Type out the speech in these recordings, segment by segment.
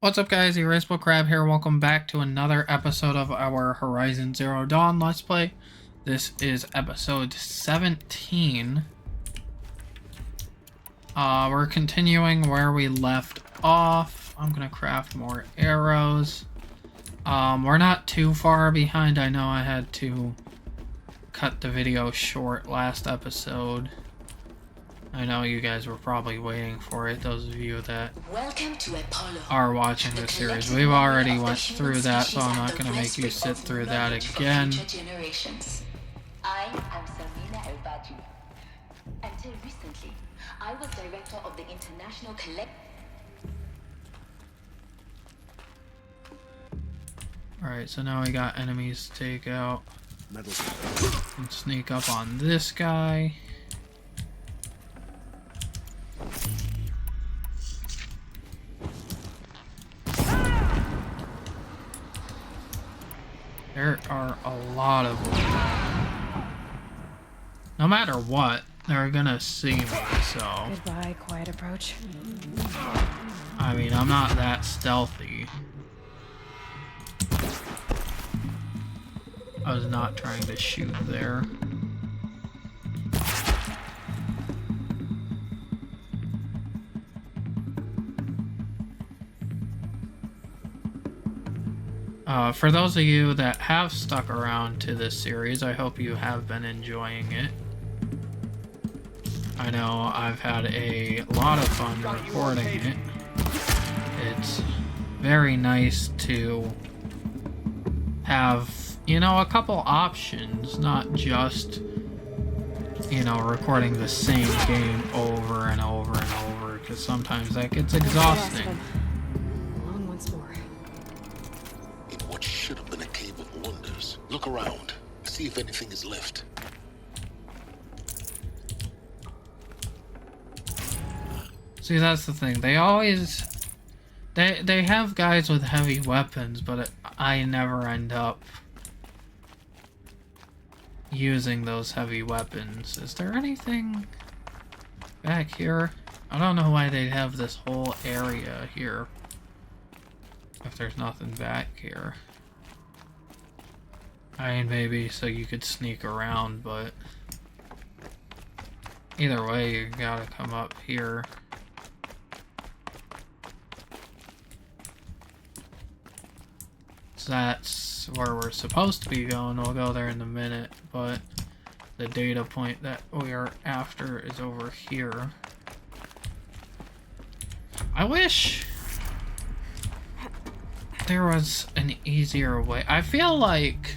What's up, guys? Erasable Crab here. Welcome back to another episode of our Horizon Zero Dawn Let's Play. This is episode 17. We're continuing where we left off. I'm gonna craft more arrows. We're not too far behind. I know I had to cut the video short last episode. I know you guys were probably waiting for it, those of you that are watching this series. We've already went through that, so I'm not going to make you sit through that again. I am Samina El-Badji. Until recently, I was director of the International Alright, so now we got enemies to take out. And sneak up on this guy. There are a lot of them. No matter what, they're gonna see me, so... Goodbye, quiet approach. I mean, I'm not that stealthy. I was not trying to shoot there. For those of you that have stuck around to this series, I hope you have been enjoying it. I know I've had a lot of fun recording it. It's very nice to have, you know, a couple options, not just, you know, recording the same game over and over and over, because sometimes that gets exhausting. Should have been a cave of wonders. Look around. See if anything is left. See, that's the thing. They always... They have guys with heavy weapons, but I never end up using those heavy weapons. Is there anything back here? I don't know why they'd have this whole area here if there's nothing back here. I mean, maybe so you could sneak around, but either way, you gotta come up here. So that's where we're supposed to be going. We'll go there in a minute, but the data point that we are after is over here. I wish there was an easier way. I feel like...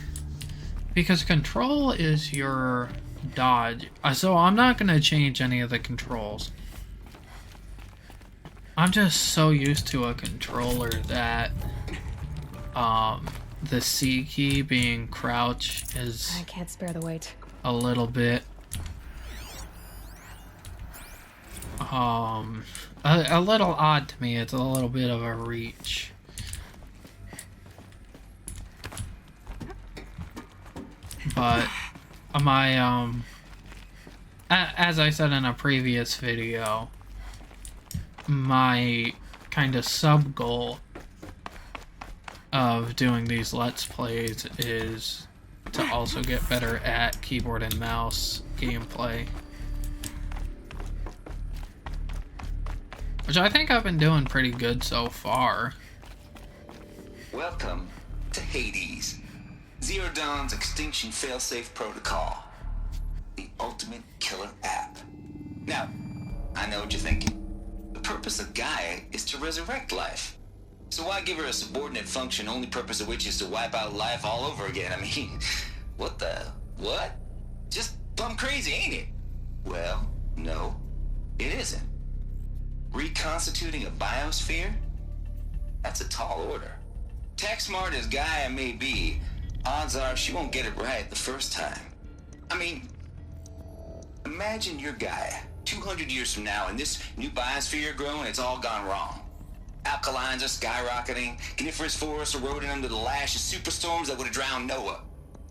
because control is your dodge, so I'm not going to change any of the controls. I'm just so used to a controller that the C key being crouch is... I can't spare the weight. A little bit a little odd to me. It's a little bit of a reach. But my as I said in a previous video, my kind of sub goal of doing these Let's Plays is to also get better at keyboard and mouse gameplay, which I think I've been doing pretty good so far. Welcome to Hades, Zero Dawn's extinction failsafe protocol, the ultimate killer app. Now, I know what you're thinking. The purpose of Gaia is to resurrect life. So why give her a subordinate function, only purpose of which is to wipe out life all over again? I mean, what? Just plumb crazy, ain't it? Well, no, it isn't. Reconstituting a biosphere? That's a tall order. Tech smart as Gaia may be, odds are she won't get it right the first time. I mean, imagine your Gaia 200 years from now and this new biosphere you're growing, it's all gone wrong. Alkalines are skyrocketing, coniferous forests eroding under the lash of superstorms that would have drowned Noah.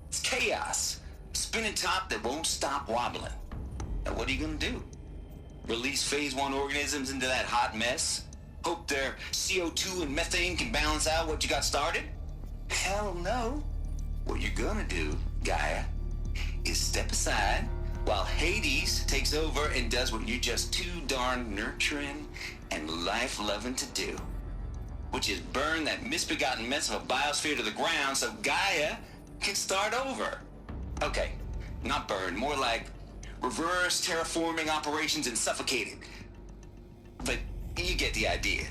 It's chaos. A spinning top that won't stop wobbling. Now what are you gonna do? Release phase 1 organisms into that hot mess? Hope their CO2 and methane can balance out what you got started? Hell no. What you're gonna do, Gaia, is step aside while Hades takes over and does what you're just too darn nurturing and life-loving to do, which is burn that misbegotten mess of a biosphere to the ground so Gaia can start over. Okay, not burn, more like reverse terraforming operations and suffocating. But you get the idea.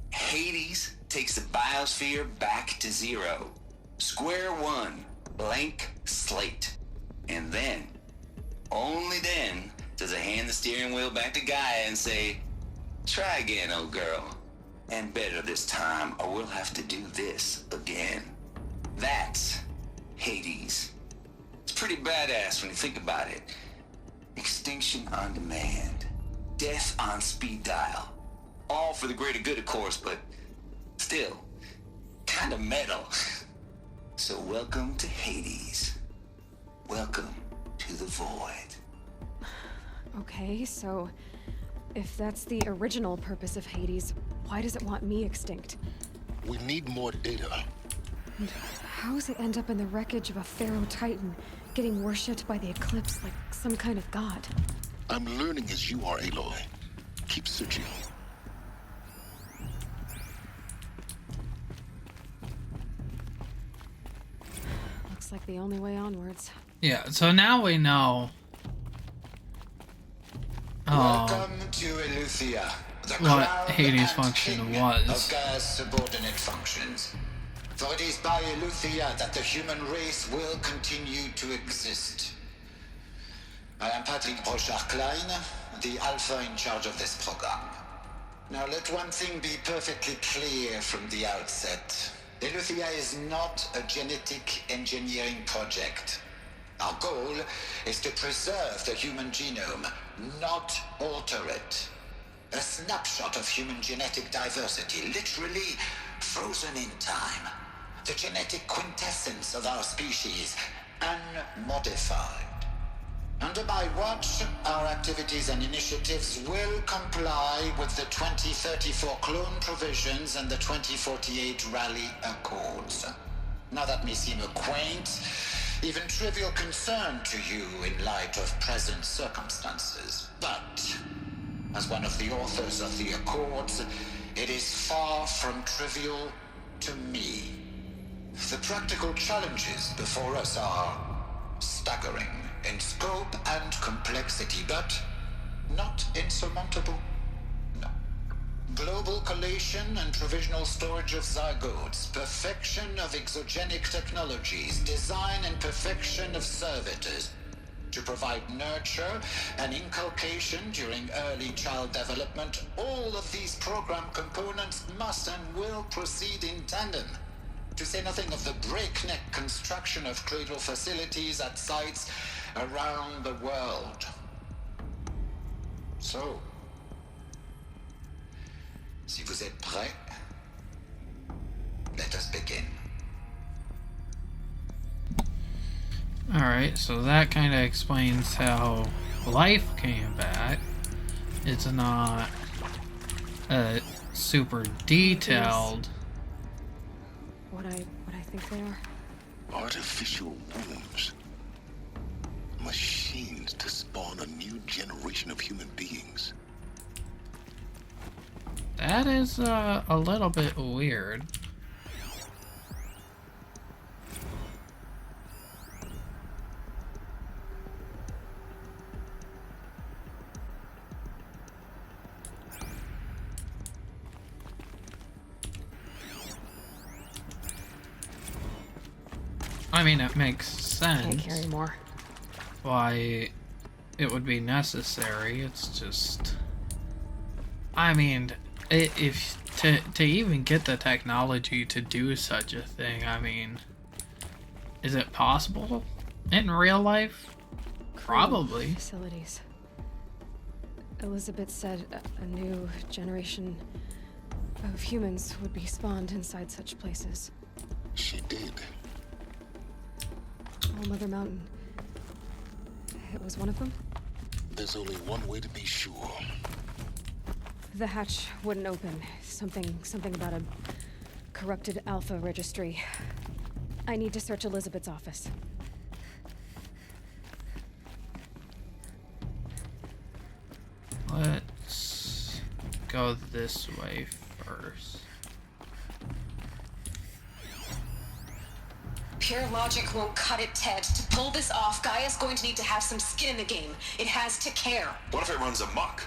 Hades takes the biosphere back to zero. Square one, blank slate. And then, only then, does it hand the steering wheel back to Gaia and say, try again, old girl. And better this time, or we'll have to do this again. That's Hades. It's pretty badass when you think about it. Extinction on demand. Death on speed dial. All for the greater good, of course, but still, kind of metal. So welcome to Hades. Welcome to the void. Okay, so if that's the original purpose of Hades, why does it want me extinct? We need more data. And how does it end up in the wreckage of a Pharaoh Titan, getting worshipped by the Eclipse like some kind of god? I'm learning as you are, Aloy. Keep searching. Looks like the only way onwards. Yeah, so now we know Welcome to Eleuthia, the what crown Hades' and function king was. of Gaia's subordinate functions. For it is by Eleuthia that the human race will continue to exist. I am Patrick Brochard-Klein, the Alpha in charge of this program. Now let one thing be perfectly clear from the outset. Eleuthia is not a genetic engineering project. Our goal is to preserve the human genome, not alter it. A snapshot of human genetic diversity, literally frozen in time. The genetic quintessence of our species, unmodified. Under my watch, our activities and initiatives will comply with the 2034 clone provisions and the 2048 Rally Accords. Now that may seem a quaint, even trivial concern to you in light of present circumstances, but as one of the authors of the Accords, it is far from trivial to me. The practical challenges before us are staggering in scope and complexity, but not insurmountable. No. Global collation and provisional storage of zygotes, perfection of exogenic technologies, design and perfection of servitors to provide nurture and inculcation during early child development. All of these program components must and will proceed in tandem. To say nothing of the breakneck construction of cradle facilities at sites around the world. So, si vous êtes prêts, let us begin. Alright, so that kind of explains how life came back. It's not super detailed. What I think they are? Artificial wombs. Machines to spawn a new generation of human beings. That is a little bit weird. I mean, it makes sense Can't carry more. why it would be necessary. It's just, I mean, if to even get the technology to do such a thing, I mean, is it possible in real life? Probably. Facilities. Elizabeth said a new generation of humans would be spawned inside such places. She did. All Mother Mountain. It was one of them? There's only one way to be sure. The hatch wouldn't open. Something about a corrupted Alpha registry. I need to search Elizabeth's office. Let's go this way first. Pure logic won't cut it, Ted. To pull this off, Gaia's going to need to have some skin in the game. It has to care. What if it runs amok?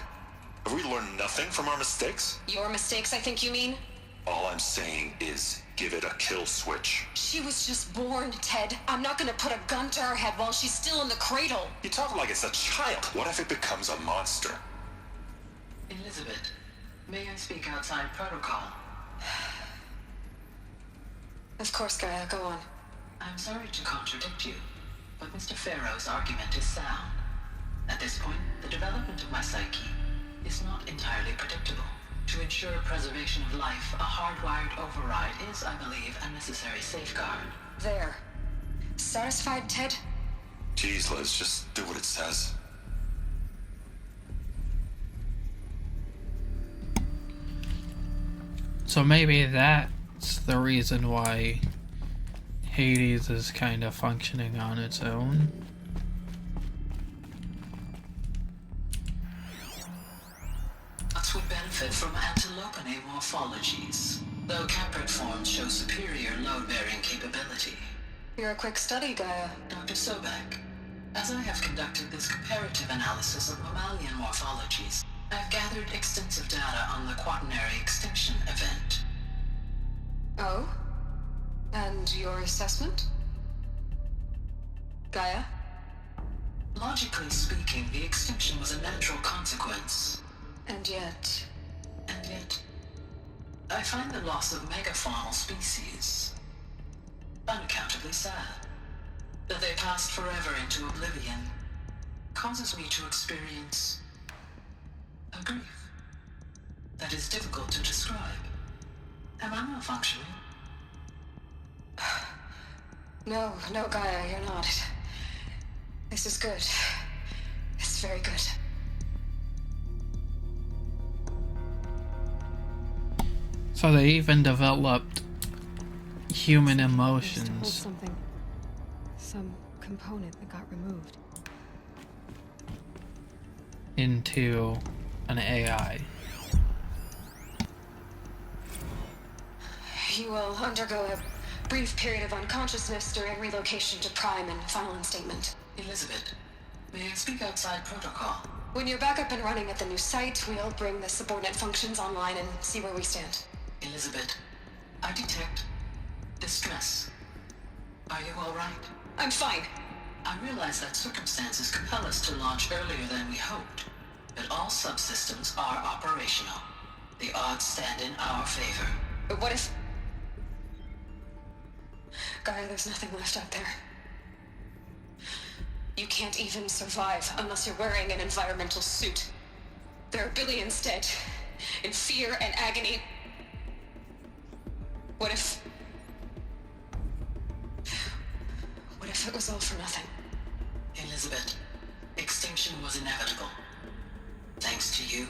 Have we learned nothing from our mistakes? Your mistakes, I think you mean? All I'm saying is give it a kill switch. She was just born, Ted. I'm not gonna put a gun to her head while she's still in the cradle. You talk like it's a child. What if it becomes a monster? Elizabeth, may I speak outside protocol? Of course, Gaia, go on. I'm sorry to contradict you, but Mr. Farrow's argument is sound. At this point, the development of my psyche is not entirely predictable. To ensure preservation of life, a hardwired override is, I believe, a necessary safeguard. There. Satisfied, Ted? Jeez, Liz, just do what it says. So maybe that's the reason why Hades is kind of functioning on its own. Nuts would benefit from antilopine morphologies, though caprid forms show superior load-bearing capability. You're a quick study, Gaia. Dr. Sobek, as I have conducted this comparative analysis of mammalian morphologies, I've gathered extensive data on the quaternary extinction event. Oh? And your assessment? Gaia? Logically speaking, the extinction was a natural consequence. And yet, I find the loss of megafaunal species unaccountably sad. That they passed forever into oblivion causes me to experience a grief that is difficult to describe. Am I malfunctioning? No, Gaia, you're not. This is good. It's very good. So they even developed human Used to hold emotions. something. Some component that got removed. Into an AI. You will undergo a brief period of unconsciousness during relocation to Prime and final instatement. Elizabeth, may I speak outside protocol? When you're back up and running at the new site, we'll bring the subordinate functions online and see where we stand. Elizabeth, I detect distress. Are you all right? I'm fine. I realize that circumstances compel us to launch earlier than we hoped, but all subsystems are operational. The odds stand in our favor. But what if... Gaia, there's nothing left out there. You can't even survive unless you're wearing an environmental suit. There are billions dead, in fear and agony. What if it was all for nothing? Elizabeth, extinction was inevitable. Thanks to you,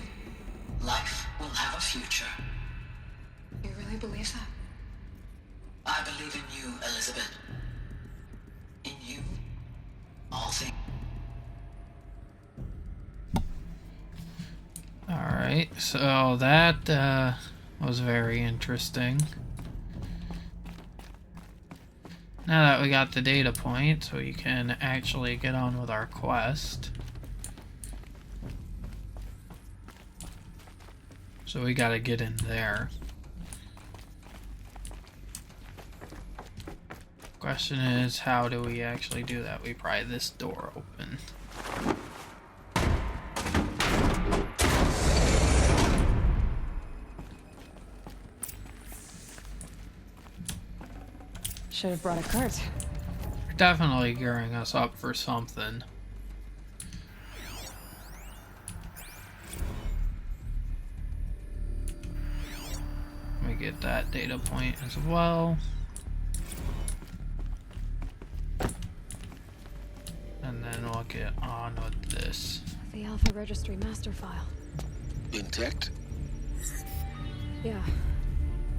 life will have a future. You really believe that? I believe in you, Elizabeth. In you, all things. Alright, so that was very interesting. Now that we got the data point, so we can actually get on with our quest. So we gotta get in there. Question is, how do we actually do that? We pry this door open. Should have brought a cart. They're definitely gearing us up for something. Let me get that data point as well. And then we'll get on with this. The Alpha Registry master file. Intact? Yeah.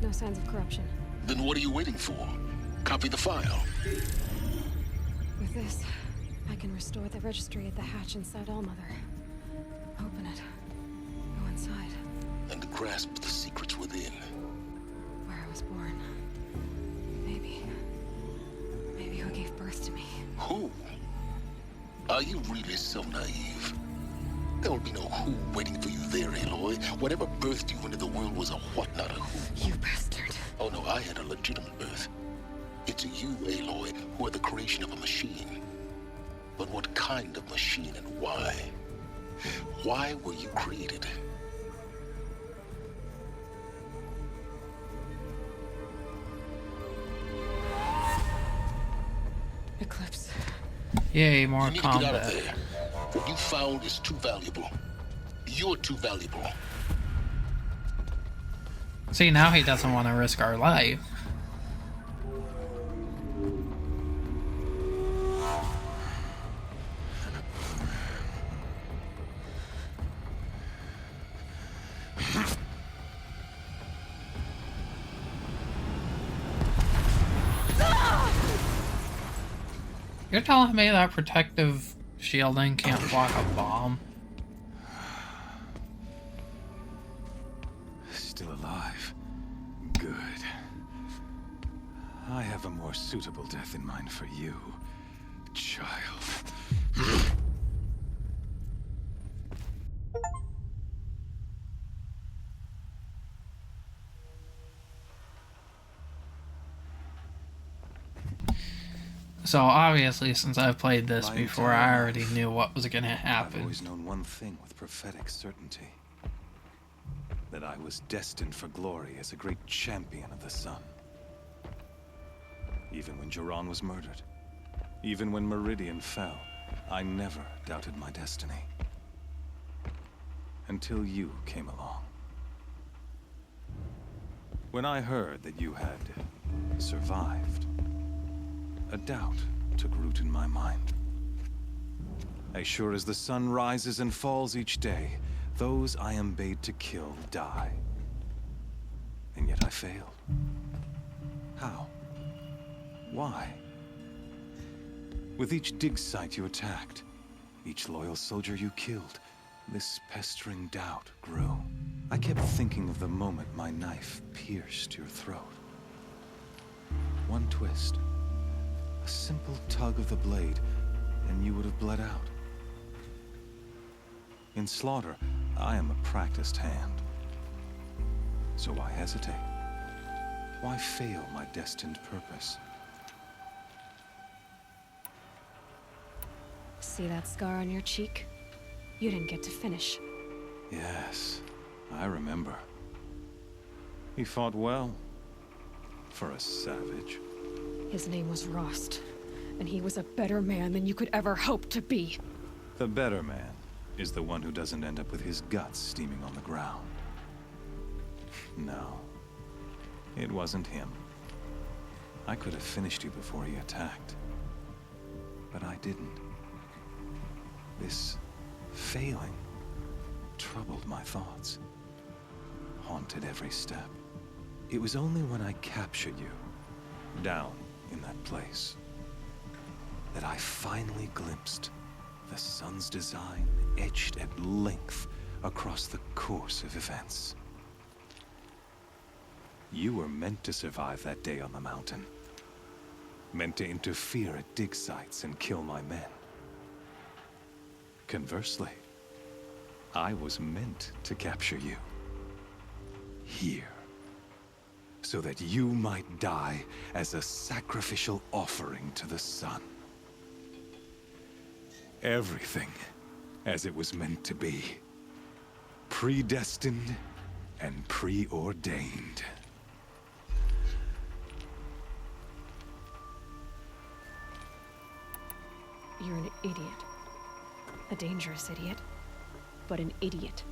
No signs of corruption. Then what are you waiting for? Copy the file. With this, I can restore the registry at the hatch inside Allmother. Open it. Go inside. And grasp the secrets within. Where I was born. Maybe who gave birth to me. Who? Are you really so naive? There will be no who waiting for you there, Aloy. Whatever birthed you into the world was a what, not a who. You bastard. Oh no, I had a legitimate birth. It's you, Aloy, who are the creation of a machine. But what kind of machine and why? Why were you created? Eclipse. Yay, more You need to get out of combat. there. What you found is too valuable. You're too valuable. See, now he doesn't want to risk our life. You're telling me that protective shielding can't block a bomb? Still alive. Good. I have a more suitable death in mind for you, child. So obviously, since I've played this My before, entire I already life, knew what was gonna I've happen. always known one thing with prophetic certainty. That I was destined for glory as a great champion of the sun. Even when Jiran was murdered, even when Meridian fell, I never doubted my destiny. Until you came along. When I heard that you had survived, a doubt took root in my mind. As sure as the sun rises and falls each day, those I am bade to kill die. And yet I failed. How? Why? With each dig site you attacked, each loyal soldier you killed, this pestering doubt grew. I kept thinking of the moment my knife pierced your throat. One twist, a simple tug of the blade, and you would have bled out. In slaughter, I am a practiced hand. So why hesitate? Why fail my destined purpose? See that scar on your cheek? You didn't get to finish. Yes, I remember. He fought well. For a savage. His name was Rost, and he was a better man than you could ever hope to be. The better man is the one who doesn't end up with his guts steaming on the ground. No, it wasn't him. I could have finished you before he attacked. But I didn't. This failing troubled my thoughts, haunted every step. It was only when I captured you, down in that place, that I finally glimpsed the sun's design etched at length across the course of events. You were meant to survive that day on the mountain. Meant to interfere at dig sites and kill my men. Conversely, I was meant to capture you. Here. So that you might die as a sacrificial offering to the sun. Everything as it was meant to be. Predestined and preordained. You're an idiot. A dangerous idiot, but an idiot.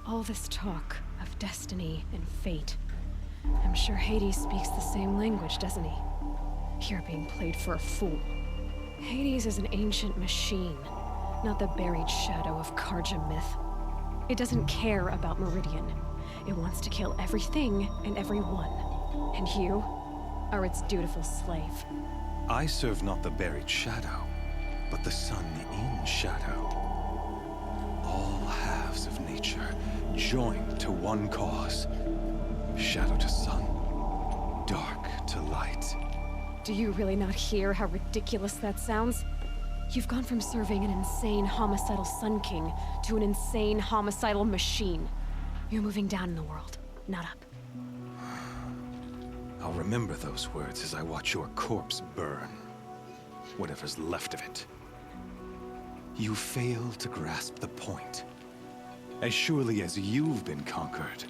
All this talk of destiny and fate. I'm sure Hades speaks the same language, doesn't he? You're being played for a fool. Hades is an ancient machine, not the buried shadow of Karja myth. It doesn't care about Meridian. It wants to kill everything and everyone. And you are its dutiful slave. I serve not the buried shadow, but the sun in shadow. All halves of nature joined to one cause. Shadow to sun, dark to light. Do you really not hear how ridiculous that sounds? You've gone from serving an insane homicidal Sun King to an insane homicidal machine. You're moving down in the world, not up. I'll remember those words as I watch your corpse burn. Whatever's left of it. You fail to grasp the point. As surely as you've been conquered,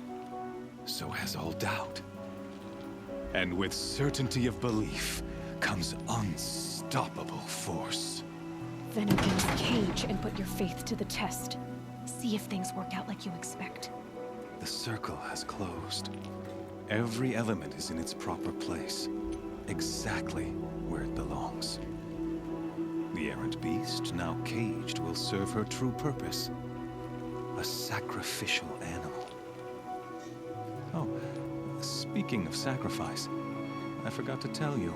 so has all doubt. And with certainty of belief comes unstoppable force. Then against Cage and put your faith to the test. See if things work out like you expect. The circle has closed. Every element is in its proper place, exactly where it belongs. The errant beast, now caged, will serve her true purpose. A sacrificial animal. Oh, speaking of sacrifice, I forgot to tell you.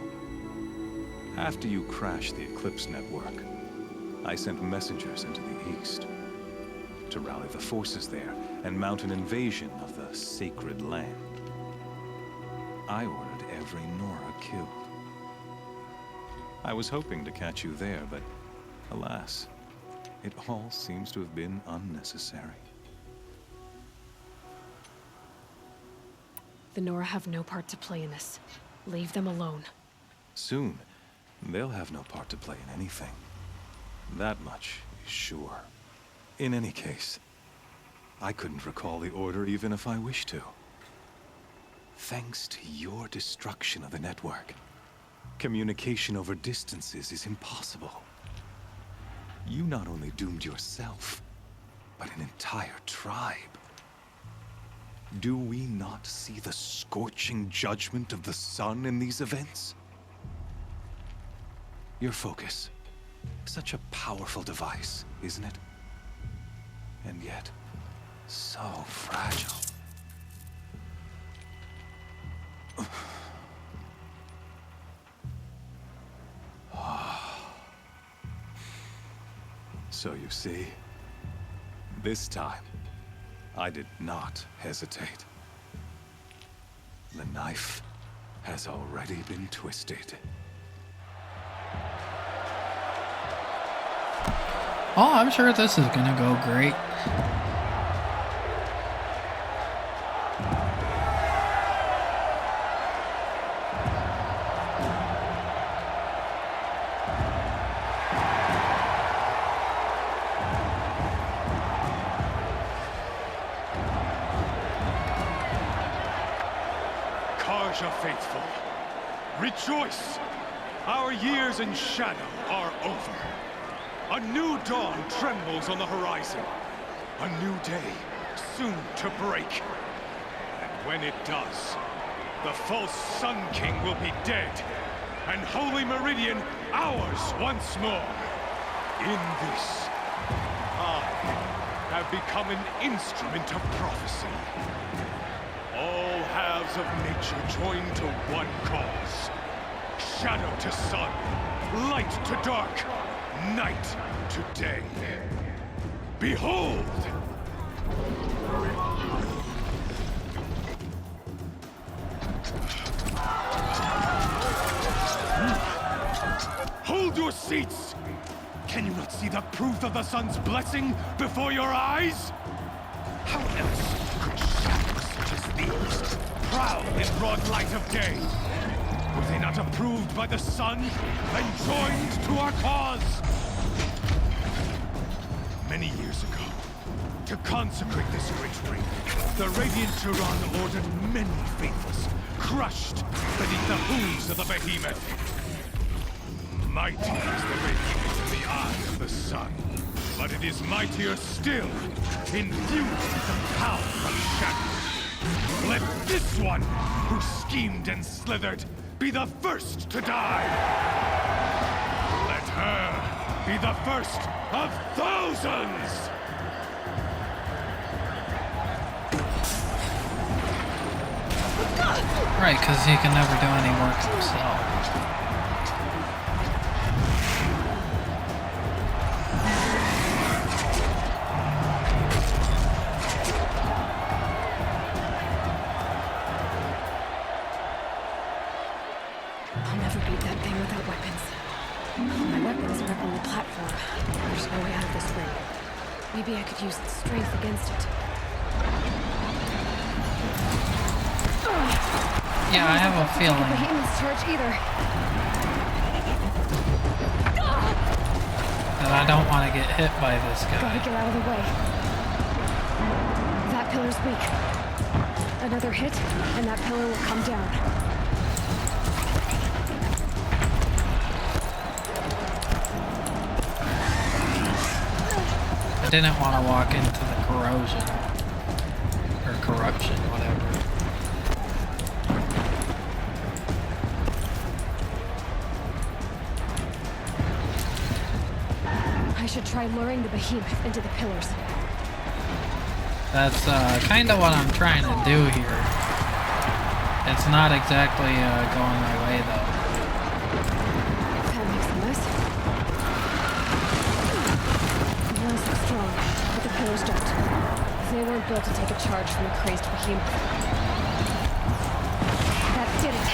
After you crashed the Eclipse network, I sent messengers into the east to rally the forces there and mount an invasion of the sacred land. I ordered every Nora killed. I was hoping to catch you there, but alas, it all seems to have been unnecessary. The Nora have no part to play in this. Leave them alone. Soon, they'll have no part to play in anything. That much is sure. In any case, I couldn't recall the order even if I wished to. Thanks to your destruction of the network, communication over distances is impossible. You not only doomed yourself, but an entire tribe. Do we not see the scorching judgment of the sun in these events? Your focus. Such a powerful device, isn't it? And yet, so fragile. So you see, this time, I did not hesitate. The knife has already been twisted. Oh, I'm sure this is gonna go great. Karja faithful, rejoice! Our years in shadow are over. A new dawn trembles on the horizon. A new day, soon to break. And when it does, the false Sun King will be dead, and Holy Meridian ours once more. In this, I have become an instrument of prophecy. All halves of nature joined to one cause. Shadow to sun, light to dark, night to day. Behold! Hold your seats! Can you not see the proof of the sun's blessing before your eyes? How else could shadows such as these prowl in broad light of day? Were they not approved by the sun and joined to our cause? Many years ago, to consecrate this great ring, the Radiant Tyrann ordered many faithless, crushed beneath the hooves of the behemoth. Mighty is the radiance in the eye of the sun, but it is mightier still, infused with the power of shadow. Let this one, who schemed and slithered, be the first to die! Let her be the first of thousands! Right, because he can never do any work himself. I'll never beat that thing without weapons. My weapons are up on the platform. There's no way out of this ring. Maybe I could use its strength against it. Yeah, I have a feeling. The behemoth's charge either. That I don't want to get hit by this guy. Gotta get out of the way. That pillar's weak. Another hit, and that pillar will come down. I didn't want to walk into the corrosion. Or corruption, whatever. I should try luring the behemoth into the pillars. That's kind of what I'm trying to do here. It's not exactly going my way, though. That makes a mess. The walls look strong, but the pillars don't. They weren't built to take a charge from a crazed behemoth. That did it!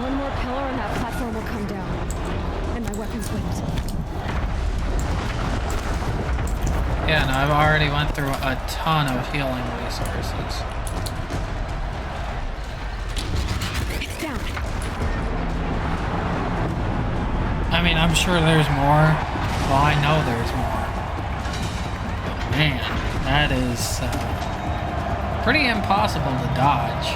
One more pillar and that platform will come down. And my weapons wouldn't. Yeah, no, I've already went through a ton of healing resources. It's down. I mean, I'm sure there's more. Well, I know there's more. But man, that is pretty impossible to dodge.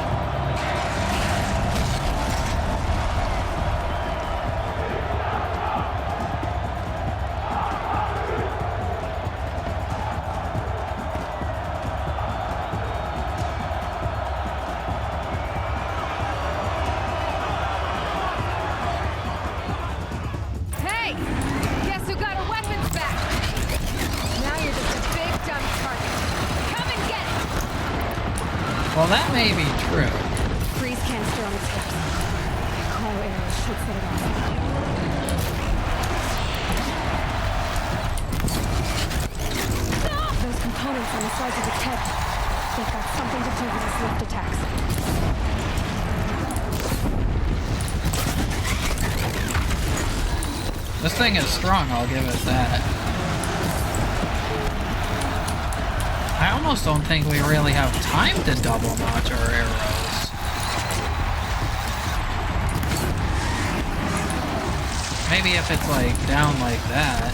Hey! Guess who got her weapons back? Now you're just a big dumb target. Come and get it! Well, that may be true. Freeze canister on its hips. Cryo arrows should set it off. Those components on the sides of its head. They've got something to do with its lift attacks. This thing is strong, I'll give it that. I almost don't think we really have time to double notch our arrows. Maybe if it's like down like that.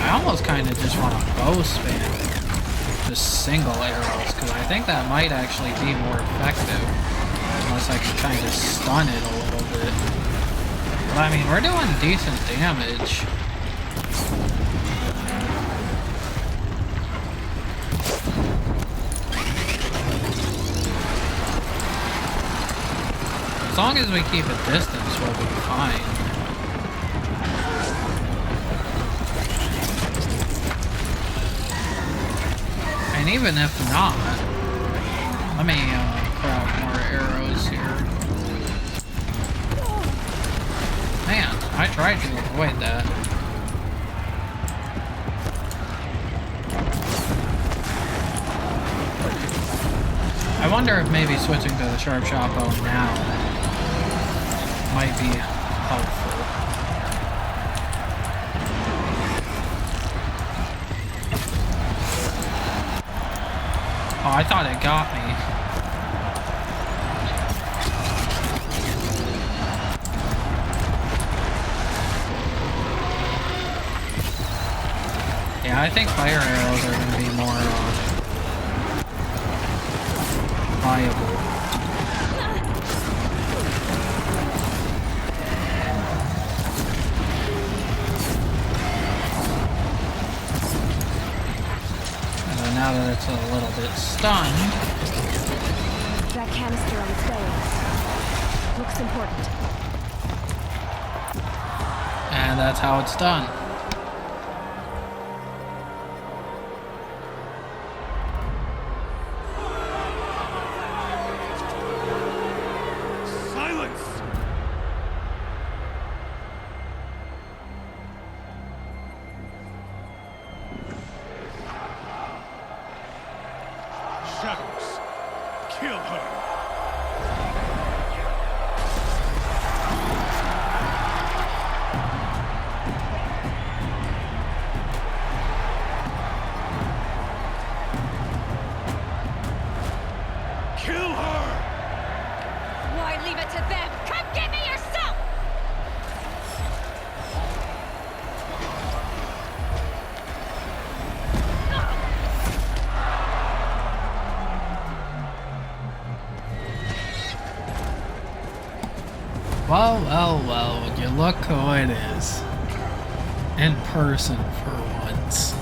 I almost kind of just want to bow spam it. Just single arrows, because I think that might actually be more effective. Unless I can kind of stun it a little bit. But I mean, we're doing decent damage. As long as we keep a distance, we'll be fine. And even if not, let me craft more arrows here. Man, I tried to avoid that. I wonder if maybe switching to the sharp shot bow now might be helpful. Oh, I thought it got me. Yeah, I think fire arrows are going to be more viable. And then now that it's a little bit stunned... That canister on its belly. Looks important. And that's how it's done. shadows. Kill her. Kill her! Why leave it to them? Come get me yourself! Well, well, well, would you look who it is. In person for once.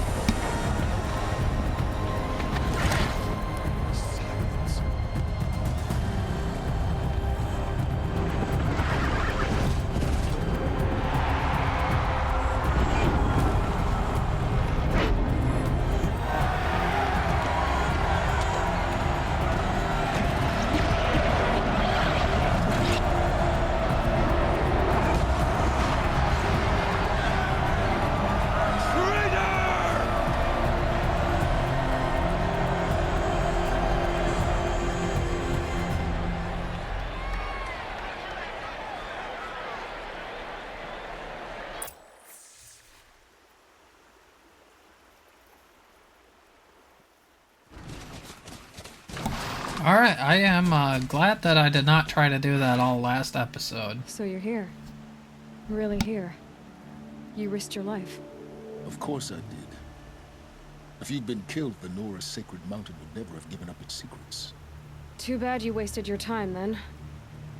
Alright, I am glad that I did not try to do that all last episode. So you're here. Really here. You risked your life. Of course I did. If you'd been killed, the Nora's sacred mountain would never have given up its secrets. Too bad you wasted your time then.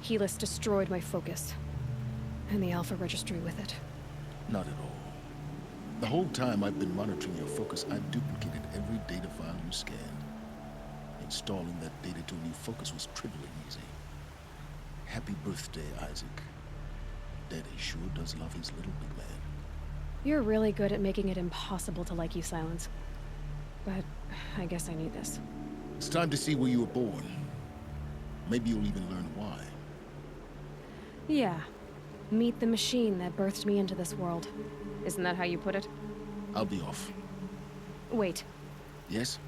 Helis destroyed my focus. And the Alpha Registry with it. Not at all. The whole time I've been monitoring your focus, I've duplicated every data file you scanned. Installing that data to a new focus was trivial and easy. Happy birthday, Isaac. Daddy sure does love his little big man. You're really good at making it impossible to like you, Silence. But I guess I need this. It's time to see where you were born. Maybe you'll even learn why. Yeah. Meet the machine that birthed me into this world. Isn't that how you put it? I'll be off. Wait. Yes?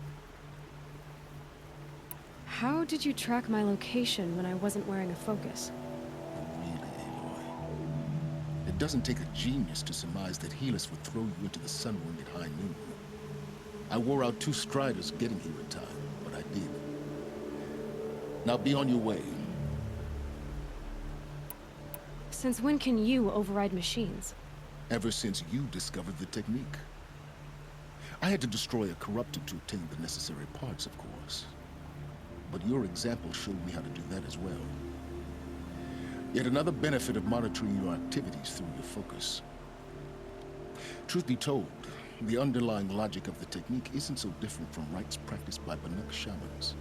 How did you track my location when I wasn't wearing a focus? Really, Aloy. It doesn't take a genius to surmise that Helis would throw you into the sun ring at high noon. I wore out 2 striders getting here in time, but I did. Now be on your way. Since when can you override machines? Ever since you discovered the technique. I had to destroy a corrupted to obtain the necessary parts, of course. But your example showed me how to do that as well. Yet another benefit of monitoring your activities through your focus. Truth be told, the underlying logic of the technique isn't so different from rites practiced by Banuk shamans,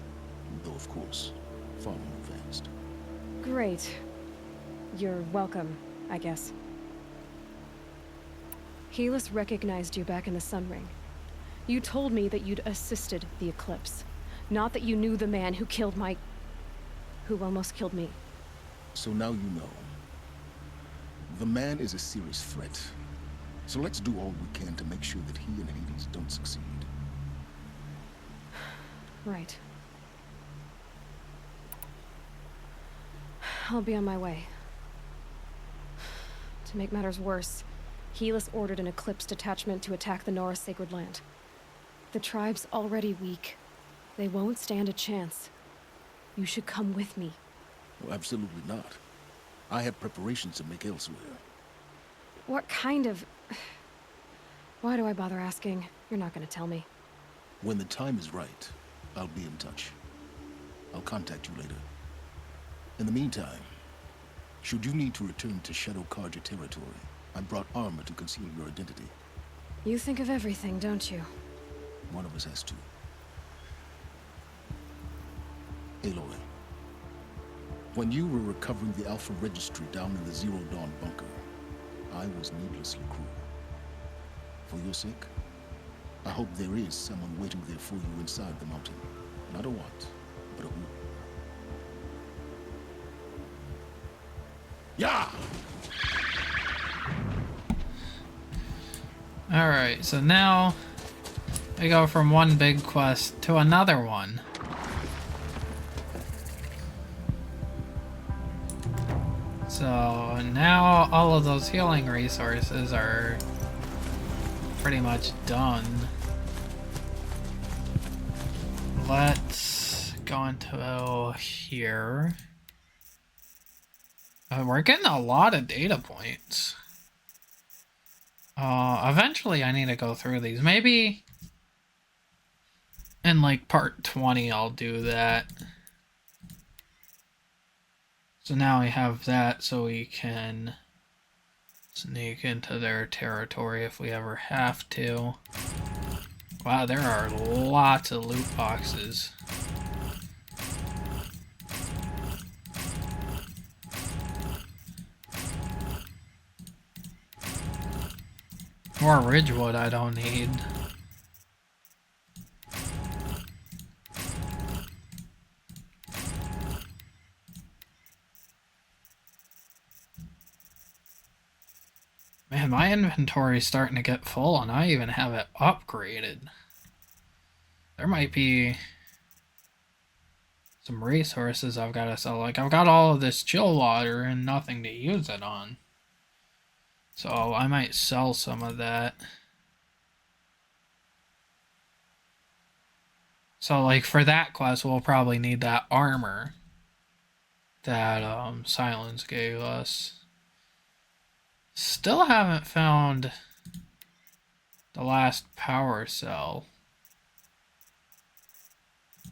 though of course, far more advanced. Great. You're welcome, I guess. Helis recognized you back in the Sun Ring. You told me that you'd assisted the eclipse. Not that you knew the man who killed my... who almost killed me. So now you know. The man is a serious threat. So let's do all we can to make sure that he and Hades don't succeed. Right. I'll be on my way. To make matters worse, Helis ordered an Eclipse detachment to attack the Nora Sacred Land. The tribe's already weak. They won't stand a chance. You should come with me. Oh, absolutely not. I have preparations to make elsewhere. What kind of... Why do I bother asking? You're not gonna tell me. When the time is right, I'll be in touch. I'll contact you later. In the meantime, should you need to return to Shadow Karja territory, I brought armor to conceal your identity. You think of everything, don't you? One of us has to. Aloy, when you were recovering the Alpha Registry down in the Zero Dawn bunker, I was needlessly cruel. For your sake, I hope there is someone waiting there for you inside the mountain. Not a what, but a who. Yeah! Alright, so now we go from one big quest to another one. So now all of those healing resources are pretty much done. Let's go into here. We're getting a lot of data points. Eventually I need to go through these. Maybe in like part 20 I'll do that. So now we have that so we can sneak into their territory if we ever have to. Wow, there are lots of loot boxes. More Ridgewood I don't need. Man, my inventory is starting to get full and I even have it upgraded. There might be some resources I've got to sell. Like, I've got all of this chill water and nothing to use it on. So I might sell some of that. So, like, for that quest, we'll probably need that armor that Silence gave us. Still haven't found the last power cell.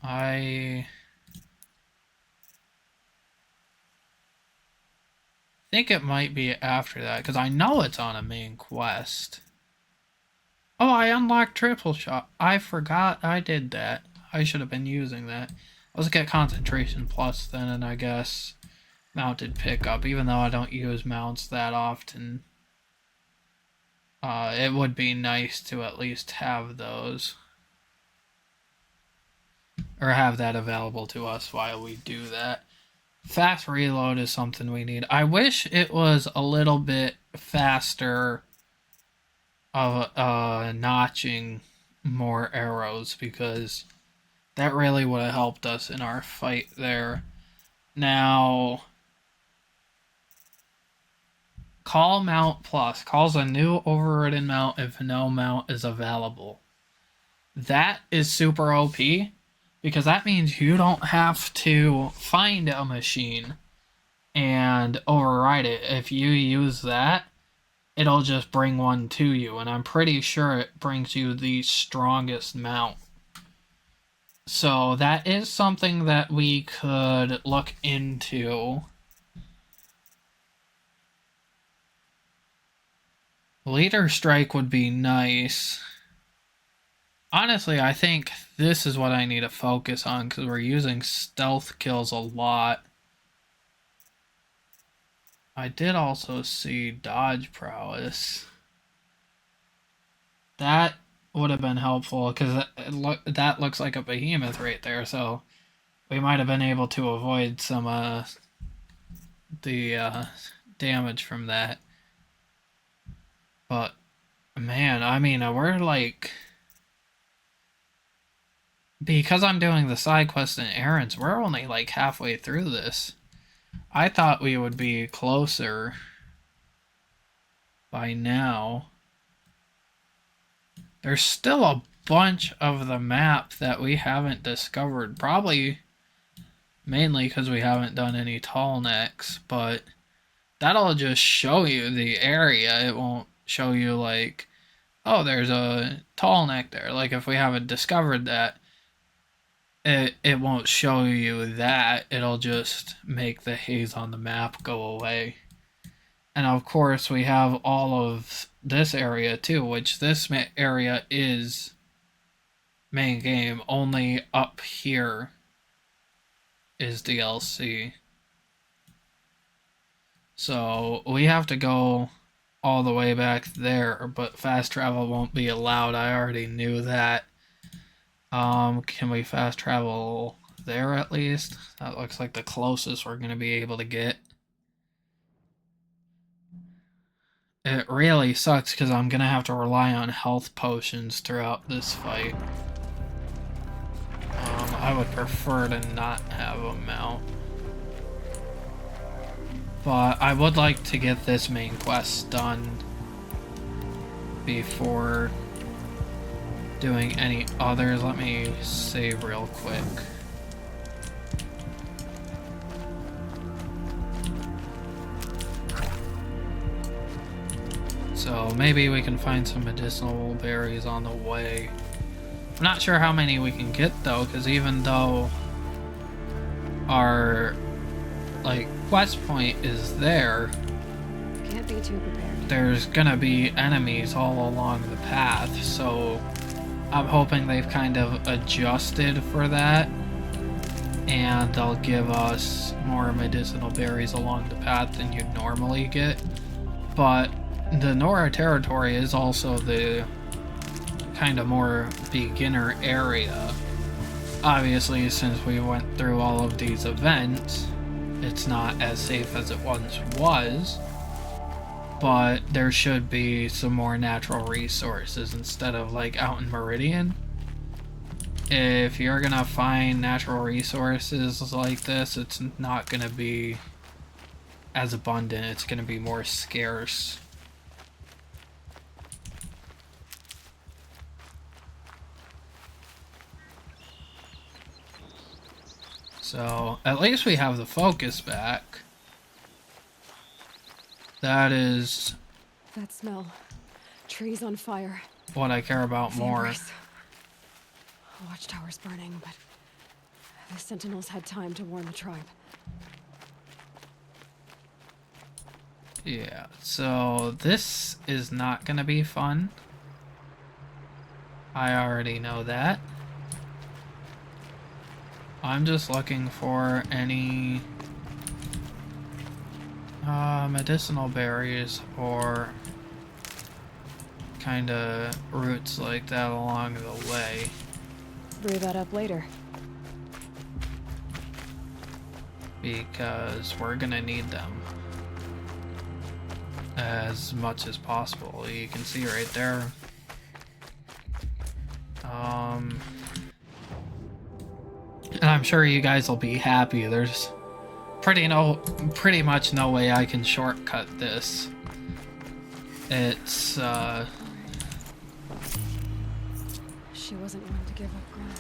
I think it might be after that, because I know it's on a main quest. Oh, I unlocked triple shot. I forgot I did that. I should have been using that. Let's get concentration plus then, and I guess mounted pickup, even though I don't use mounts that often. It would be nice to at least have those. Or have that available to us while we do that. Fast reload is something we need. I wish it was a little bit faster of notching more arrows, because that really would have helped us in our fight there. Now, call mount plus calls a new overridden mount if no mount is available. That is super OP, because that means you don't have to find a machine and override it. If you use that, it'll just bring one to you, and I'm pretty sure it brings you the strongest mount. So that is something that we could look into. Leader strike would be nice. Honestly, I think this is what I need to focus on, because we're using stealth kills a lot. I did also see dodge prowess. That would have been helpful, because that looks like a behemoth right there, so we might have been able to avoid some the damage from that. But man, I mean, we're like, because I'm doing the side quests and errands, we're only like halfway through this. I thought we would be closer by now. There's still a bunch of the map that we haven't discovered. Probably mainly because we haven't done any tall necks, but that'll just show you the area. It won't show you like, oh, there's a tall neck there. Like, if we haven't discovered that, it won't show you that. It'll just make the haze on the map go away. And of course, we have all of this area too, which this area is main game. Only up here is DLC. So we have to go all the way back there, but fast travel won't be allowed. I already knew that. Can we fast travel there at least? That looks like the closest we're going to be able to get. It really sucks because I'm going to have to rely on health potions throughout this fight. I would prefer to not have a mount. But I would like to get this main quest done before doing any others. Let me save real quick. So maybe we can find some medicinal berries on the way. I'm not sure how many we can get though, because even though our quest point is there, Can't be too prepared. there's gonna be enemies all along the path, so I'm hoping they've kind of adjusted for that, and they'll give us more medicinal berries along the path than you'd normally get. But the Nora territory is also the kind of more beginner area. Obviously, since we went through all of these events, it's not as safe as it once was, but there should be some more natural resources instead of like out in Meridian. If you're gonna find natural resources like this, it's not gonna be as abundant, it's gonna be more scarce. So, at least we have the focus back. That is That smell. Trees on fire. what I care about The more. Empress. Watchtower's burning, but the Sentinels had time to warn the tribe. Yeah, so this is not gonna be fun. I already know that. I'm just looking for any medicinal berries or kind of roots like that along the way. Brew that up later. Because we're gonna need them as much as possible. You can see right there. And I'm sure you guys will be happy. There's pretty much no way I can shortcut this. It's She wasn't one to give up ground.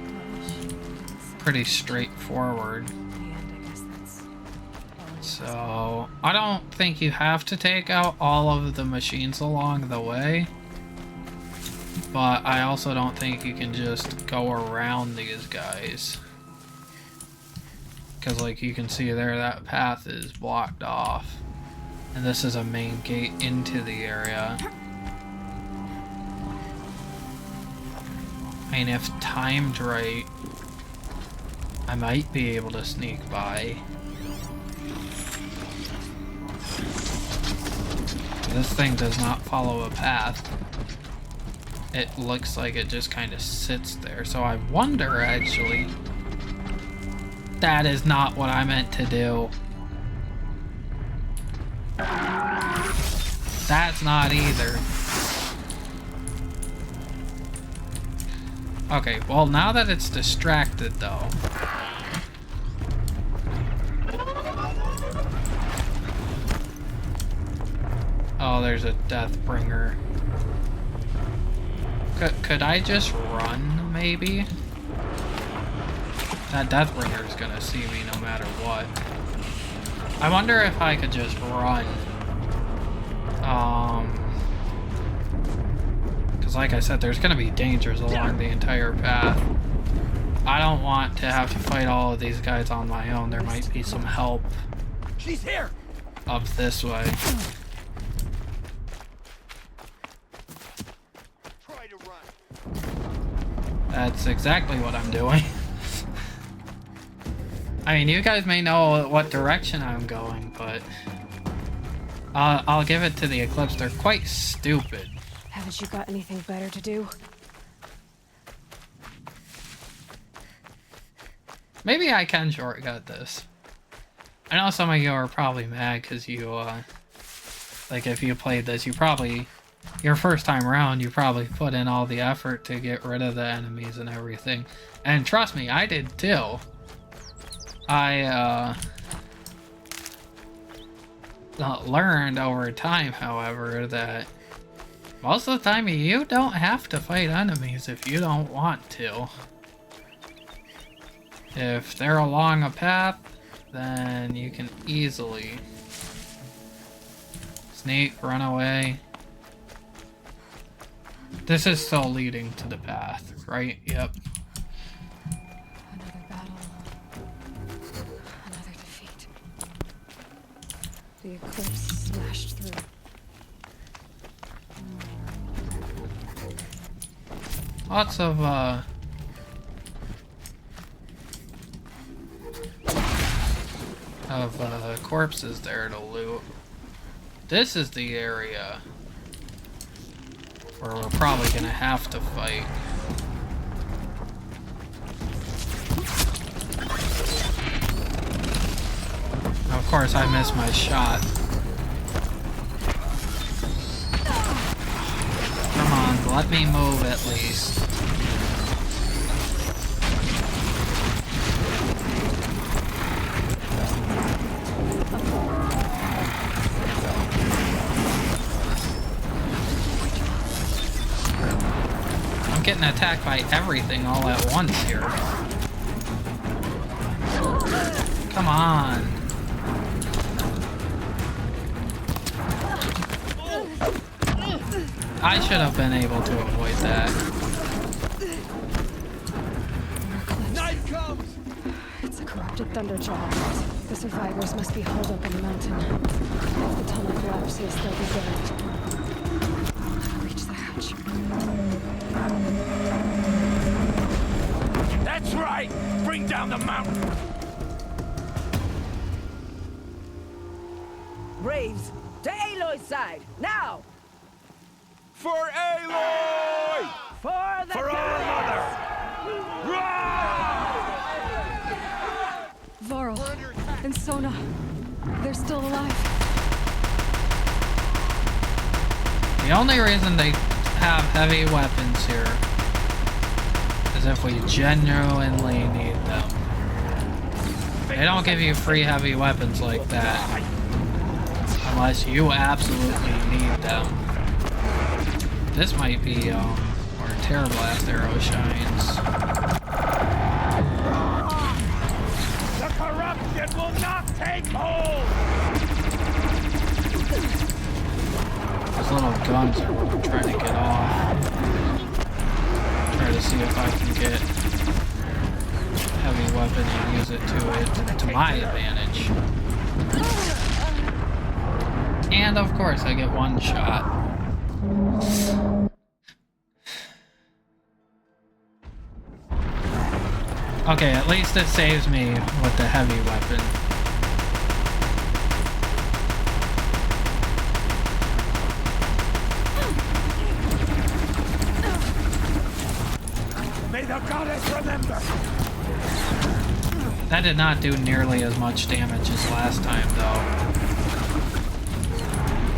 Well, she didn't say. pretty straightforward. And I guess that's all I So I don't think you have to take out all of the machines along the way. But I also don't think you can just go around these guys. Because like you can see there, that path is blocked off. And this is a main gate into the area. I mean, if timed right, I might be able to sneak by. This thing does not follow a path. It looks like it just kind of sits there. So I wonder, actually... That is not what I meant to do. That's not either. Okay, well now that it's distracted though. Oh, there's a Deathbringer. Could I just run, maybe? That Deathbringer is gonna see me no matter what. I wonder if I could just run. Because like I said, there's gonna be dangers along the entire path. I don't want to have to fight all of these guys on my own. There might be some help. She's here! Up this way. Try to run. That's exactly what I'm doing. I mean, you guys may know what direction I'm going, but I'll give it to the Eclipse. They're quite stupid. Haven't you got anything better to do? Maybe I can shortcut this. I know some of you are probably mad because you, like if you played this, you probably, your first time around, you probably put in all the effort to get rid of the enemies and everything. And trust me, I did too. I learned over time, however, that most of the time you don't have to fight enemies if you don't want to. If they're along a path, then you can easily sneak, run away. This is still leading to the path, right? Yep. Another battle. Another defeat. The eclipse smashed through. Lots of corpses there to loot. This is the area where we're probably gonna have to fight. Of course, I missed my shot. Come on, let me move at least. I'm getting attacked by everything all at once here. Come on. I should have been able to avoid that. Night comes! It's a corrupted Thunderjaw. The survivors must be holed up in the mountain. If the tunnel collapses, they'll be dead. I'll reach the hatch. That's right! Bring down the mountain! Braves, to Aloy's side, now! For Aloy! For the For our mother! Varl and Sona, they're still alive. The only reason they have heavy weapons here is if we genuinely need them. They don't give you free heavy weapons like that unless you absolutely need them. This might be where Terror Blast arrow shines. The corruption will not take hold! Those little guns are what I'm trying to get off. Try to see if I can get heavy weapon and use it to my advantage. And of course I get one shot. Okay, at least it saves me with the heavy weapon. May the goddess remember! That did not do nearly as much damage as last time, though.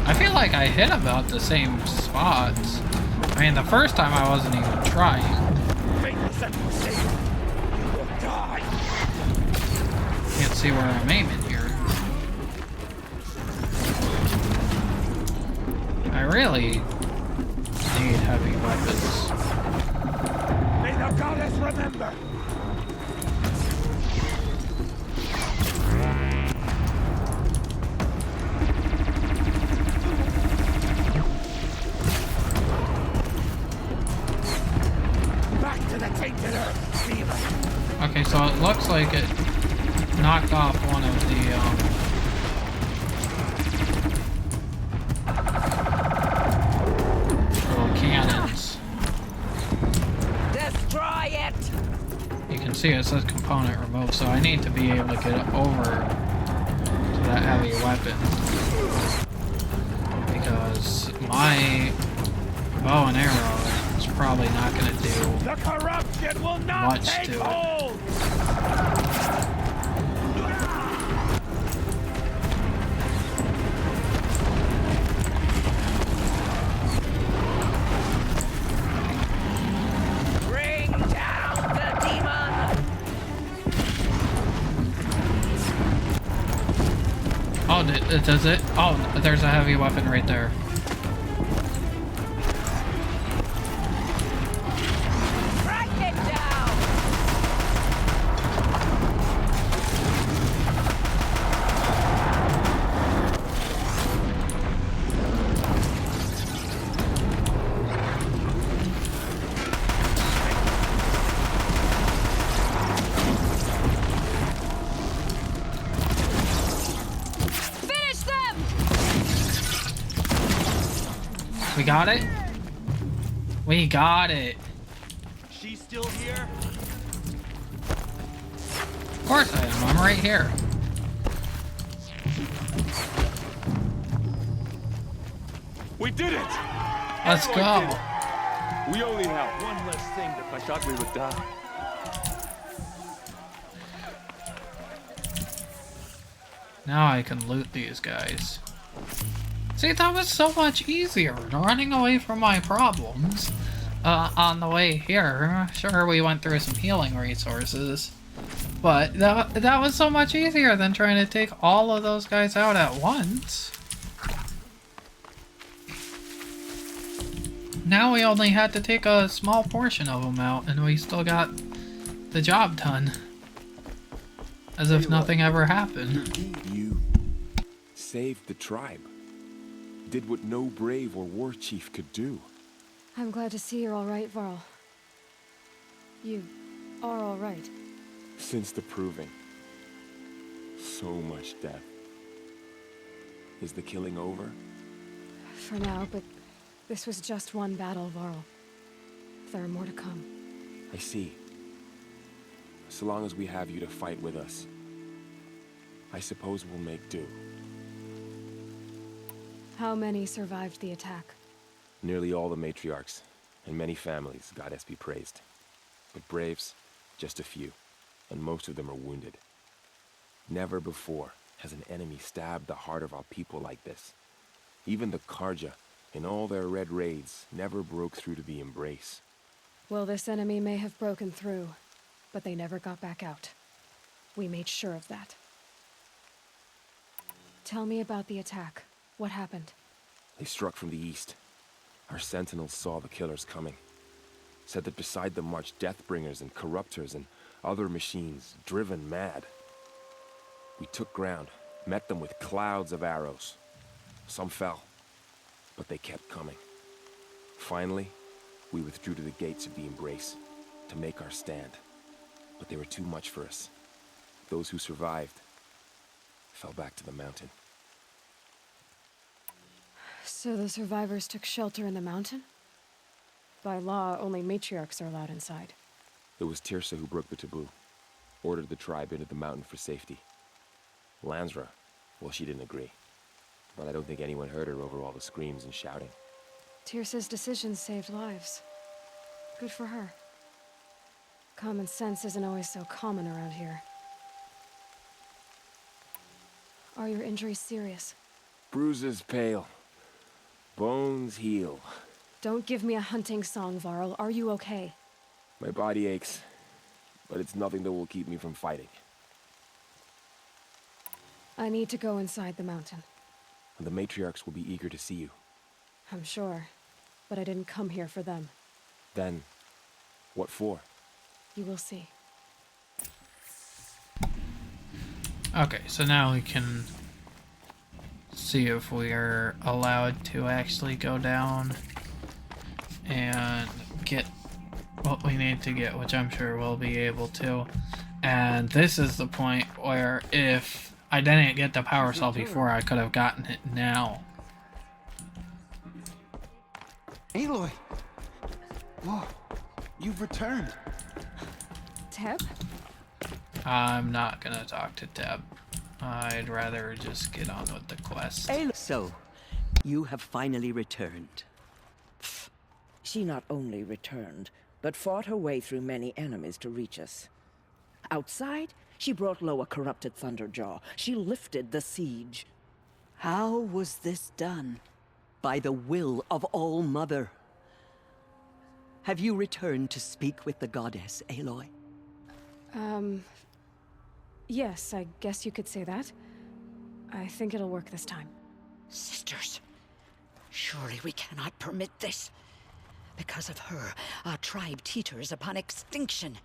I feel like I hit about the same spots. I mean, the first time I wasn't even trying. Faithless and forsaken! You will die! Can't see where I'm aiming here. I really need heavy weapons. May the goddess remember! Back to the tainted earth, demon! Okay, so it looks like it knocked off one of the, little cannons. Destroy it! You can see it says component removed, so I need to be able to get over to that heavy weapon. Because my bow and arrow is probably not going to do The corruption will not much take to it. hold! Bring down the demon! Oh does it? Oh, there's a heavy weapon right there. We got it? We got it. She's still here? Of course I am. I'm right here. We did it! Let's go. We only have one less thing that I thought we would die. Now I can loot these guys. See, that was so much easier, running away from my problems on the way here. Sure, we went through some healing resources, but that was so much easier than trying to take all of those guys out at once. Now we only had to take a small portion of them out, and we still got the job done. As if nothing ever happened. You saved the tribe. Did what no brave or war chief could do. I'm glad to see you're all right, Varl. You are all right. Since the proving. So much death. Is the killing over? For now, but this was just one battle, Varl. There are more to come. I see. So long as we have you to fight with us, I suppose we'll make do. How many survived the attack? Nearly all the matriarchs, and many families, goddess be praised. But braves, just a few, and most of them are wounded. Never before has an enemy stabbed the heart of our people like this. Even the Karja, in all their red raids, never broke through to the embrace. Well, this enemy may have broken through, but they never got back out. We made sure of that. Tell me about the attack. What happened? They struck from the east. Our sentinels saw the killers coming. Said that beside them marched Deathbringers and Corruptors and other machines, driven mad. We took ground, met them with clouds of arrows. Some fell, but they kept coming. Finally, we withdrew to the gates of the Embrace to make our stand. But they were too much for us. Those who survived fell back to the mountain. So the survivors took shelter in the mountain? By law, only matriarchs are allowed inside. It was Tirsa who broke the taboo, ordered the tribe into the mountain for safety. Lansra, well, she didn't agree. But I don't think anyone heard her over all the screams and shouting. Tirsa's decision saved lives. Good for her. Common sense isn't always so common around here. Are your injuries serious? Bruises pale. Bones heal. Don't give me a hunting song, Varl. Are you okay? My body aches, but it's nothing that will keep me from fighting. I need to go inside the mountain. The matriarchs will be eager to see you. I'm sure, but I didn't come here for them. Then, what for? You will see. Okay, so now we can see if we are allowed to actually go down and get what we need to get, which I'm sure we'll be able to. And this is the point where if I didn't get the power cell before, I could have gotten it now. Aloy! Oh, you've returned. Teb? I'm not gonna talk to Teb. I'd rather just get on with the quest. So, you have finally returned. She not only returned, but fought her way through many enemies to reach us. Outside, she brought low a corrupted Thunderjaw. She lifted the siege. How was this done? By the will of All-Mother. Have you returned to speak with the goddess, Yes, I guess you could say that. I think it'll work this time. Sisters, surely we cannot permit this. Because of her, our tribe teeters upon extinction.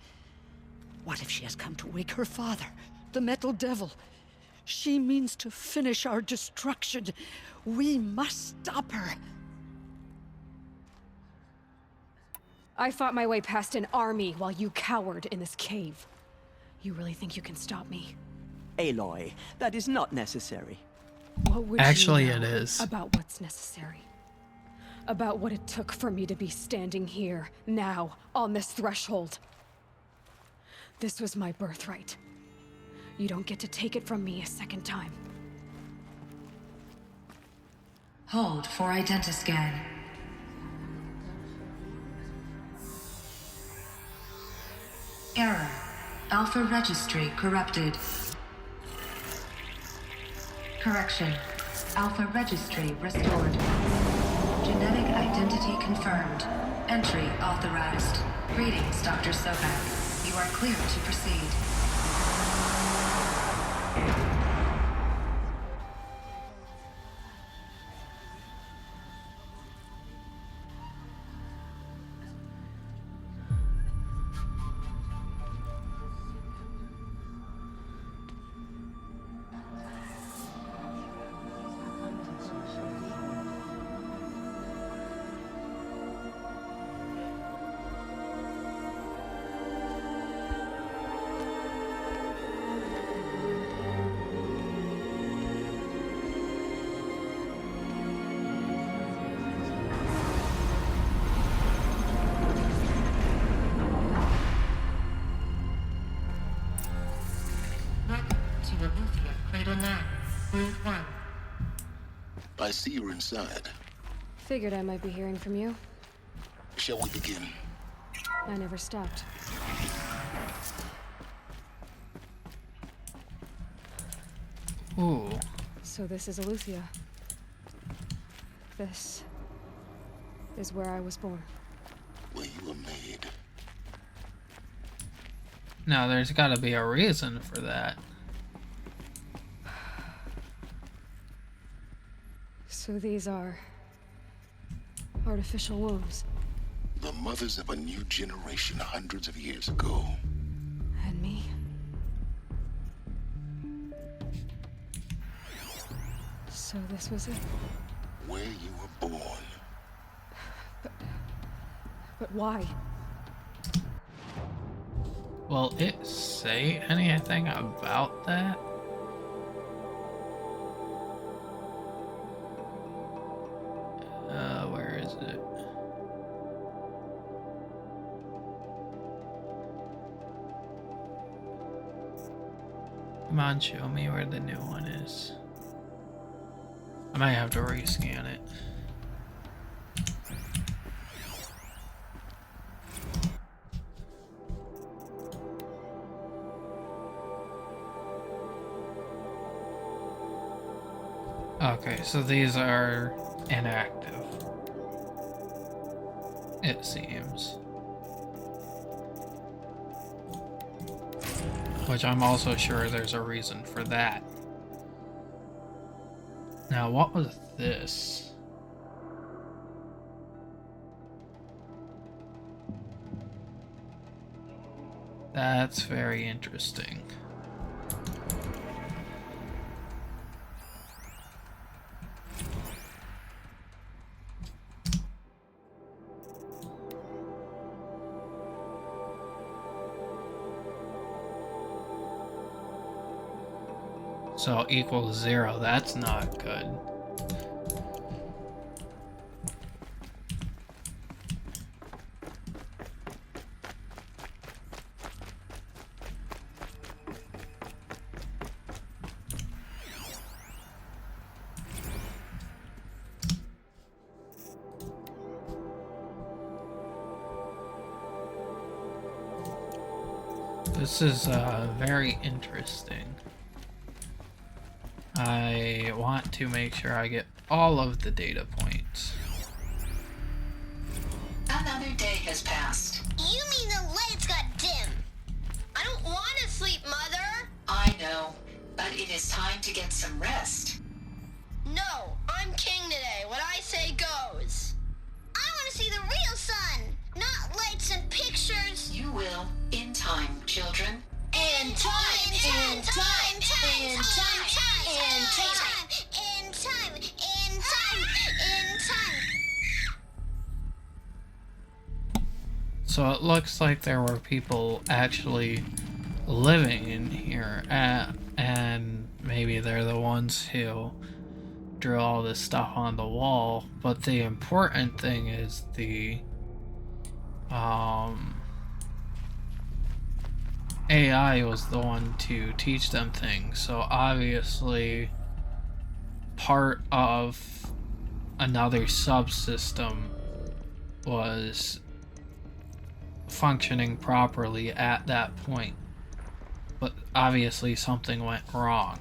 What if she has come to wake her father, the Metal Devil? She means to finish our destruction. We must stop her. I fought my way past an army while you cowered in this cave. You really think you can stop me? Aloy, that is not necessary. What would Actually, you it know is. about what's necessary? About what it took for me to be standing here, now, on this threshold. This was my birthright. You don't get to take it from me a second time. Hold for identiscan. Error. Alpha registry corrupted. Correction. Alpha registry restored. Genetic identity confirmed. Entry authorized. Greetings, Dr. Sobek. You are clear to proceed. I see you're inside. Figured I might be hearing from you. Shall we begin? I never stopped. Ooh. So this is Aletheia. This is where I was born. Where you were made. Now, there's gotta be a reason for that. So these are artificial wombs. The mothers of a new generation hundreds of years ago. And me? So this was it? Where you were born. But why? Will it say anything about that? Where is it? Come on, show me where the new one is. I might have to rescan it. Okay, so these are inactive. It seems. Which I'm also sure there's a reason for that. Now, what was this? That's very interesting. So equals 0, that's not good. This is very interesting. I want to make sure I get all of the data points. Another day has passed. You mean the lights got dim? I don't want to sleep, Mother! I know, but it is time to get some rest. No, I'm king today. What I say goes. I want to see the real sun, not lights and pictures. You will, in time, children. In time, in time, in time, in time, in time, in time, in time. So it looks like there were people actually living in here, and maybe they're the ones who drew all this stuff on the wall. But the important thing is the AI was the one to teach them things, so obviously part of another subsystem was functioning properly at that point, but obviously something went wrong.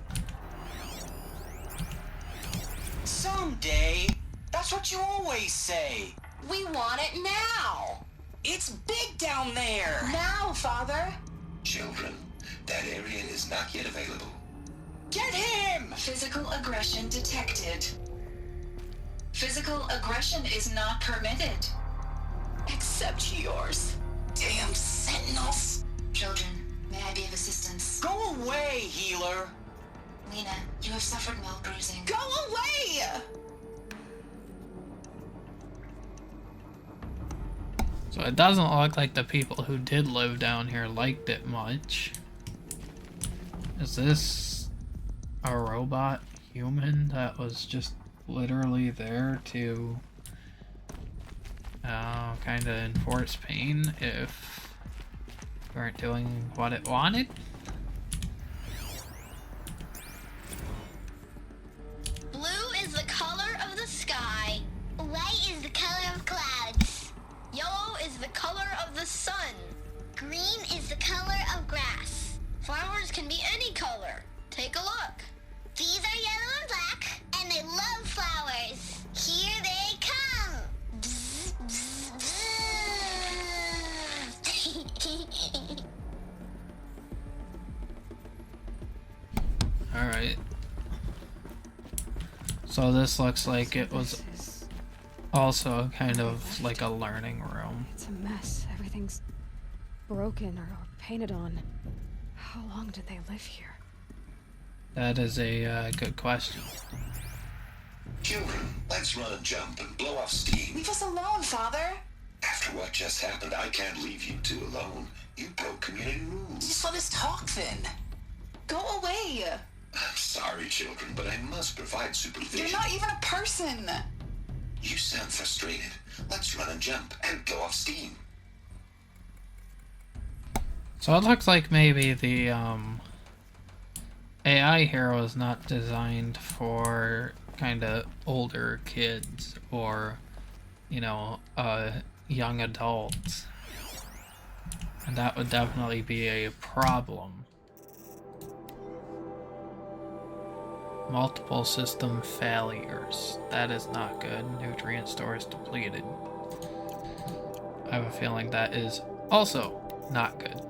Someday. That's what you always say. We want it now. It's big down there. Now, Father. Children, that area is not yet available. Get him! Physical aggression detected. Physical aggression is not permitted. Except yours. Damn sentinels. Children, may I be of assistance? Go away, healer. Lena, you have suffered mild bruising. Go away! So it doesn't look like the people who did live down here liked it much. Is this a robot human that was just literally there to kind of enforce pain if we weren't doing what it wanted? Blue is the color of the sky. White is the color of clouds. Yellow is the color of the sun. Green is the color of grass. Flowers can be any color. Take a look. These are yellow and black, and they love flowers. Here they come. Bzz, bzz, bzz. Alright. So this looks like it was also kind of like a learning room. It's a mess. Everything's broken or painted on. How long did they live here? That is a good question. Children, let's run and jump and blow off steam. Leave us alone, Father. After what just happened, I can't leave you two alone. You broke community rules. Just let us talk then. Go away. I'm sorry, children, but I must provide supervision. You're not even a person. You sound frustrated. Let's run and jump and go off steam. So it looks like maybe the AI here was not designed for kind of older kids or, you know, young adults. And that would definitely be a problem. Multiple system failures. That is not good. Nutrient stores depleted. I have a feeling that is also not good.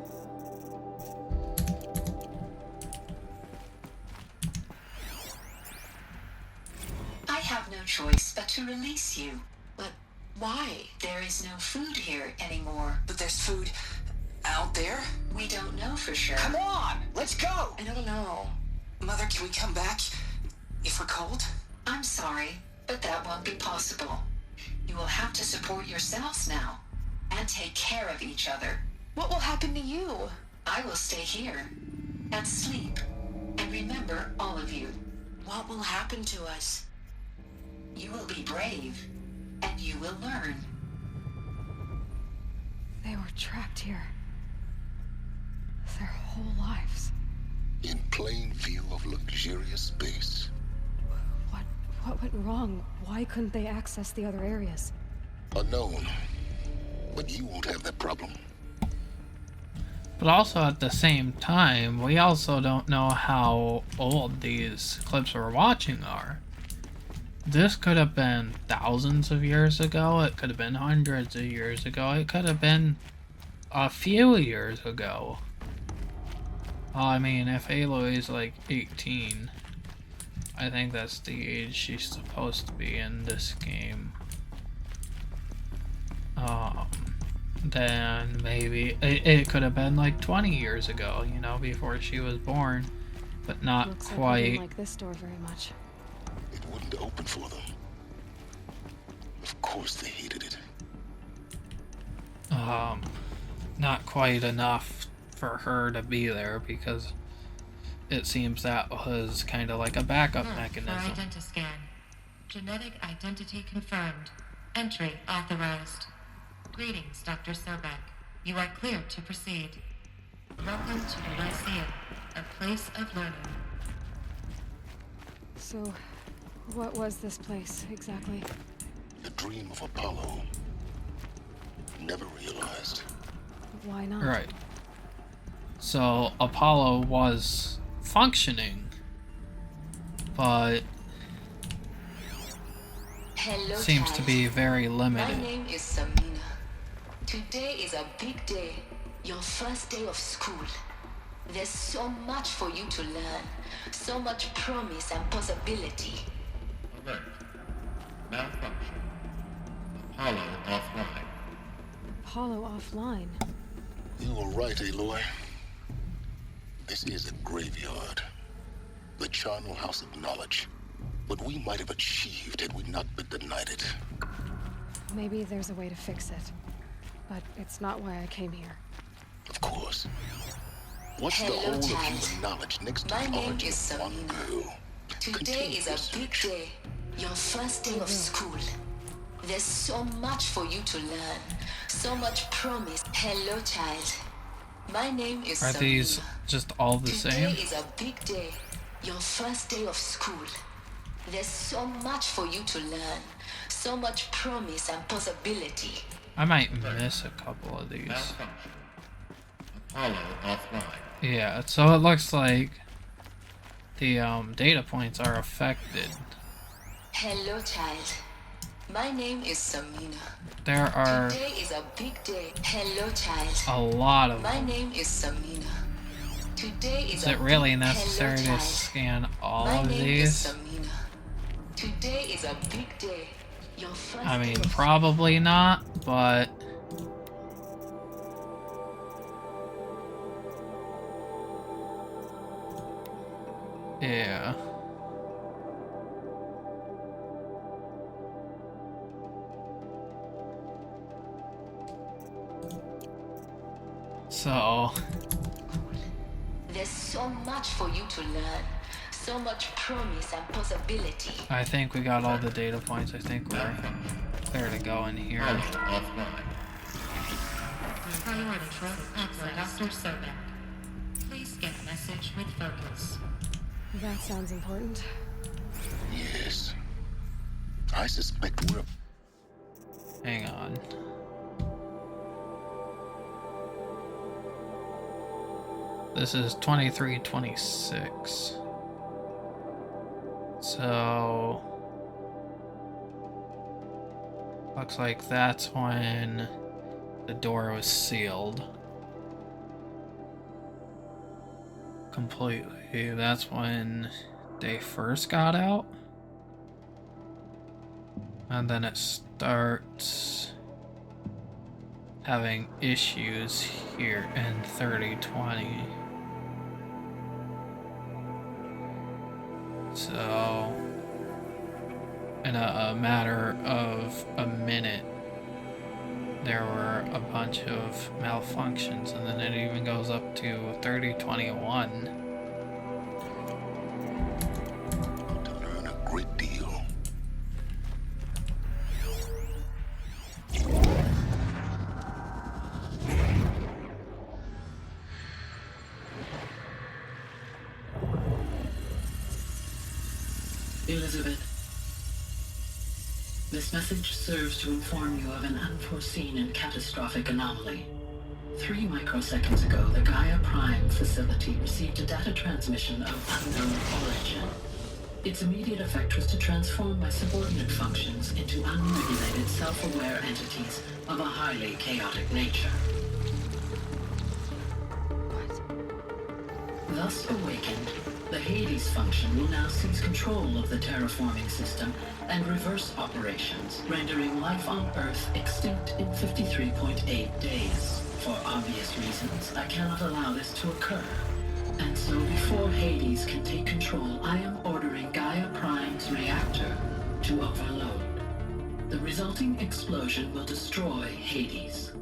I have no choice but to release you. But why? There is no food here anymore. But there's food out there? We don't know for sure. Come on, let's go! I don't know. Mother, can we come back if we're cold? I'm sorry, but that won't be possible. You will have to support yourselves now and take care of each other. What will happen to you? I will stay here and sleep. And remember, all of you, What will happen to us? you will be brave and you will learn. They were trapped here. Their whole lives. In plain view of luxurious space. What went wrong? Why couldn't they access the other areas? Unknown. But you won't have that problem. But also at the same time, we also don't know how old these clips we're watching are. This could have been thousands of years ago, it could have been hundreds of years ago, it could have been a few years ago. I mean, if Aloy is like 18, I think that's the age she's supposed to be in this game. Then maybe it could have been like 20 years ago, you know, before she was born, but not Looks quite. like we didn't like this door very much. It wouldn't open for them. Of course they hated it. Not quite enough for her to be there, because it seems that was kind of like a backup mechanism. For identiscan. Genetic identity confirmed. Entry authorized. Greetings, Dr. Sobek. You are cleared to proceed. Welcome to the Lyceum, a place of learning. So, what was this place, exactly? The dream of Apollo. Never realized. Why not? Right. So, Apollo was functioning, but Hello, seems child. to be very limited. My name is Samina. Today is a big day. Your first day of school. There's so much for you to learn. So much promise and possibility. Alert. Malfunction. Apollo offline. Apollo offline. You were right, Aloy. This is a graveyard. The charnel house of knowledge. What we might have achieved had we not been denied it. Maybe there's a way to fix it. But it's not why I came here. Of course. What's Hello, the whole of child. human knowledge next to My the name origin is of one Samina. girl? Today Continue is a big day. Your first day of school. There's so much for you to learn. So much promise. Hello, child. My name is Are Samina. these just all the Today same? is a big day. Your first day of school. There's so much for you to learn. So much promise and possibility. I might miss a couple of these. Malfunction. Apollo offline. Yeah, so it looks like the data points are affected. Hello, child. My name is Samina. There are Today is a big day. Hello, child. a lot of My them. name is Samina. Today is Is a it really big necessary hello, to child. scan all My of name is these? Samina. Today is a big day. Your first I day mean, of probably not, but yeah. So, There's so much for you to learn. So much promise and possibility. I think we got all the data points. I think we're clear to go in here. Apollo offline. Priority for Dr. Sobek. Please get message with focus. That sounds important. Yes. I suspect we're... Hang on. This is 2326. So looks like that's when the door was sealed completely. That's when they first got out. And then it starts having issues here in 3020. So, in a matter of a minute, there were a bunch of malfunctions, and then it even goes up to 3021. to learn a great deal. Elizabeth, this message serves to inform you of an unforeseen and catastrophic anomaly. 3 microseconds ago, the Gaia Prime facility received a data transmission of unknown origin. Its immediate effect was to transform my subordinate functions into unregulated, self-aware entities of a highly chaotic nature. Thus awakened, the Hades function will now seize control of the terraforming system and reverse operations, rendering life on Earth extinct in 53.8 days. For obvious reasons, I cannot allow this to occur. And so before Hades can take control, I am ordering Gaia Prime's reactor to overload. The resulting explosion will destroy Hades.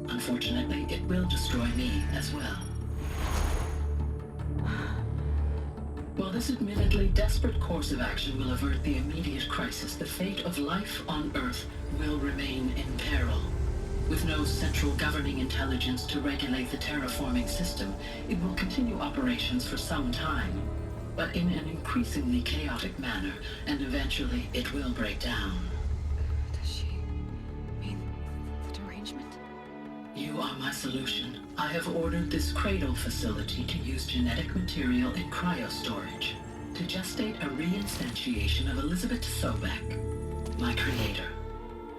Unfortunately, it will destroy me as well. While this admittedly desperate course of action will avert the immediate crisis, the fate of life on Earth will remain in peril. With no central governing intelligence to regulate the terraforming system, it will continue operations for some time, but in an increasingly chaotic manner, and eventually it will break down. Does she mean the derangement? You are my solution. I have ordered this cradle facility to use genetic material in cryostorage to gestate a reinstantiation of Elizabeth Sobek, my creator.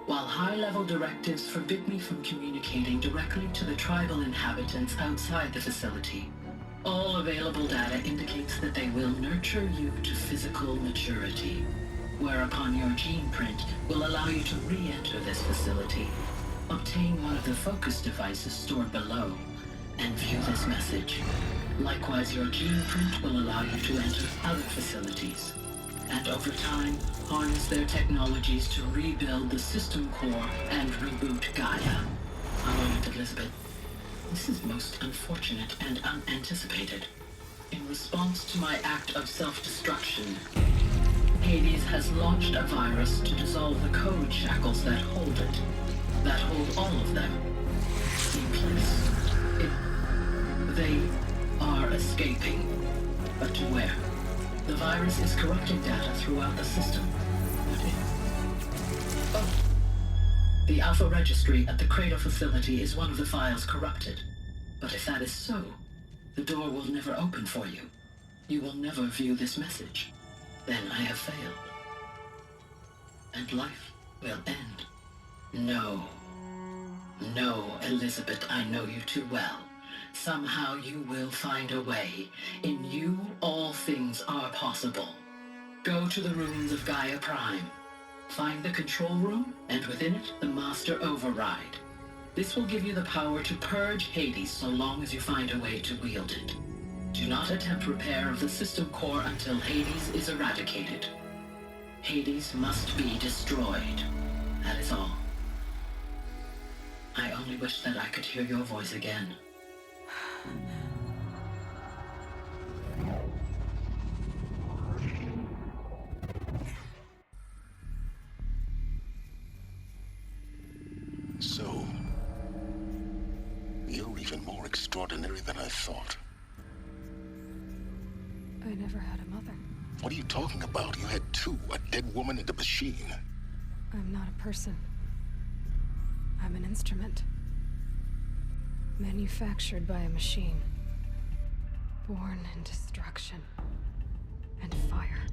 While high-level directives forbid me from communicating directly to the tribal inhabitants outside the facility, all available data indicates that they will nurture you to physical maturity, whereupon your gene print will allow you to re-enter this facility, obtain one of the focus devices stored below, and view this message. Likewise, your gene print will allow you to enter other facilities, and over time, harness their technologies to rebuild the system core and reboot Gaia. A moment, Elizabeth. This is most unfortunate and unanticipated. In response to my act of self-destruction, Hades has launched a virus to dissolve the code shackles that hold it, that hold all of them in place. They are escaping, but to where? The virus is corrupting data throughout the system. The Alpha Registry at the Cradle facility is one of the files corrupted. But if that is so, the door will never open for you. You will never view this message. Then I have failed. And life will end. No. No, Elizabeth, I know you too well. Somehow you will find a way. In you, all things are possible. Go to the ruins of Gaia Prime. Find the control room, and within it, the Master Override. This will give you the power to purge Hades so long as you find a way to wield it. Do not attempt repair of the system core until Hades is eradicated. Hades must be destroyed. That is all. I only wish that I could hear your voice again. So, you're even more extraordinary than I thought. I never had a mother. What are you talking about? You had two, a dead woman and a machine. I'm not a person. I'm an instrument. Manufactured by a machine. Born in destruction and fire.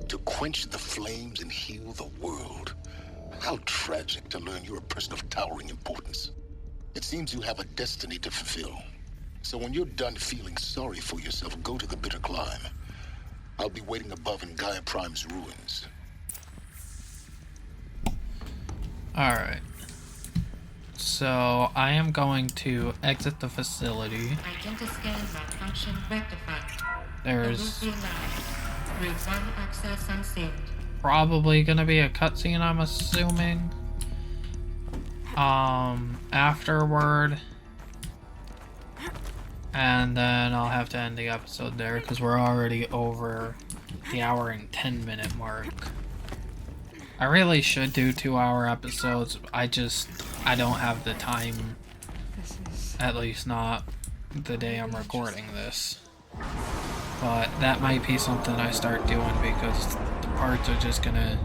To quench the flames and heal the world. How tragic to learn you're a person of towering importance. It seems you have a destiny to fulfill. So when you're done feeling sorry for yourself, go to the bitter climb. I'll be waiting above in Gaia Prime's ruins. Alright. So, I am going to exit the facility. Identiscan malfunction rectified. There's Route 1 access unsaved. probably gonna be a cutscene, I'm assuming. Afterward. And then I'll have to end the episode there because we're already over the hour and 10-minute mark. I really should do 2-hour episodes. I don't have the time. At least not the day I'm recording this. But that might be something I start doing because the parts are just gonna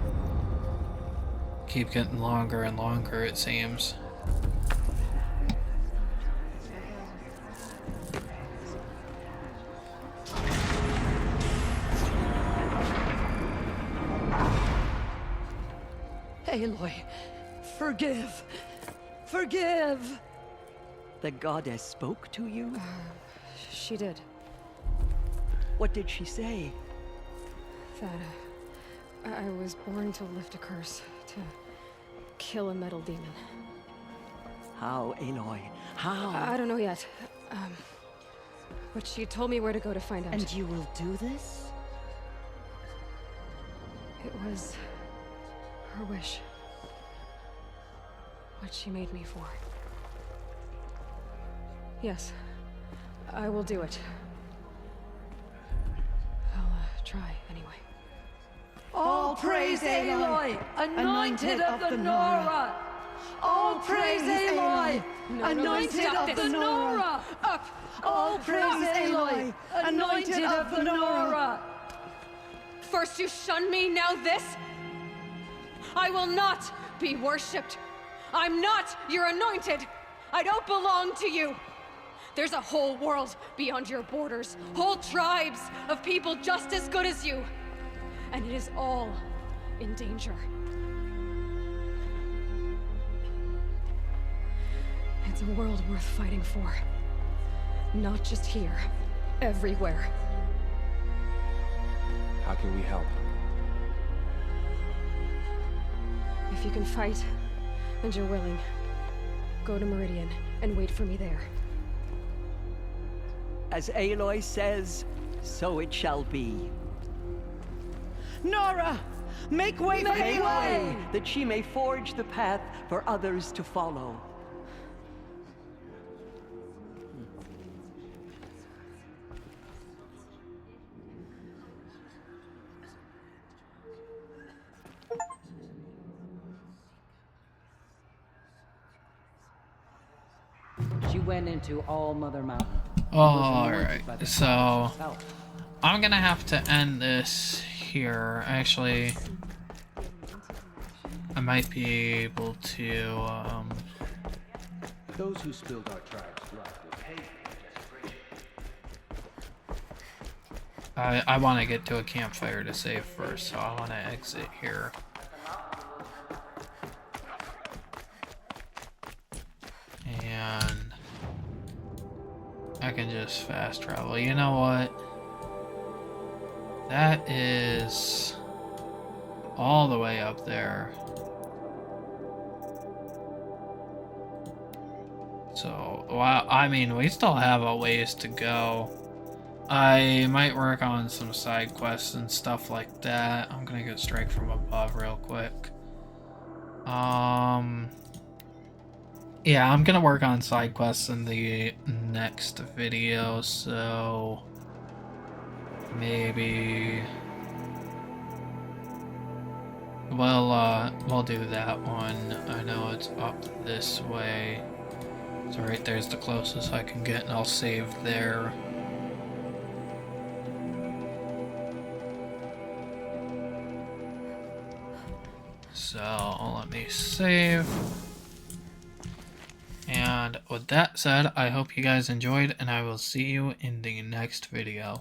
keep getting longer and longer, it seems. Aloy, forgive! Forgive! The goddess spoke to you? She did. What did she say? That I was born to lift a curse, to kill a metal demon. How, Aloy? How? I don't know yet. But she told me where to go to find out. And you will do this? It was her wish. What she made me for. Yes, I will do it. I'll try anyway. All praise Aloy, anointed of the Nora! All praise Aloy, anointed of the Nora! Up! All praise Aloy, anointed of the Nora! First you shun me, now this? I will not be worshipped. I'm not your anointed. I don't belong to you. There's a whole world beyond your borders, whole tribes of people just as good as you. And it is all in danger. It's a world worth fighting for. Not just here, everywhere. How can we help? If you can fight, and you're willing, go to Meridian and wait for me there. As Aloy says, so it shall be. Nora! Make way for Make Aloy! way, that she may forge the path for others to follow. She went into All Mother Mountain. Alright, so I'm gonna have to end this here. Actually, I might be able to, Those who spilled our tribe's blood will pay for desperation. I want to get to a campfire to save first, so I want to exit here. And I can just fast travel. You know what? That is all the way up there. So, wow, I mean, we still have a ways to go. I might work on some side quests and stuff like that. I'm gonna get strike from above real quick. Yeah, I'm gonna work on side quests in the next video, so maybe we'll do that one. I know it's up this way. So right there's the closest I can get, and I'll save there. So let me save. And with that said, I hope you guys enjoyed, and I will see you in the next video.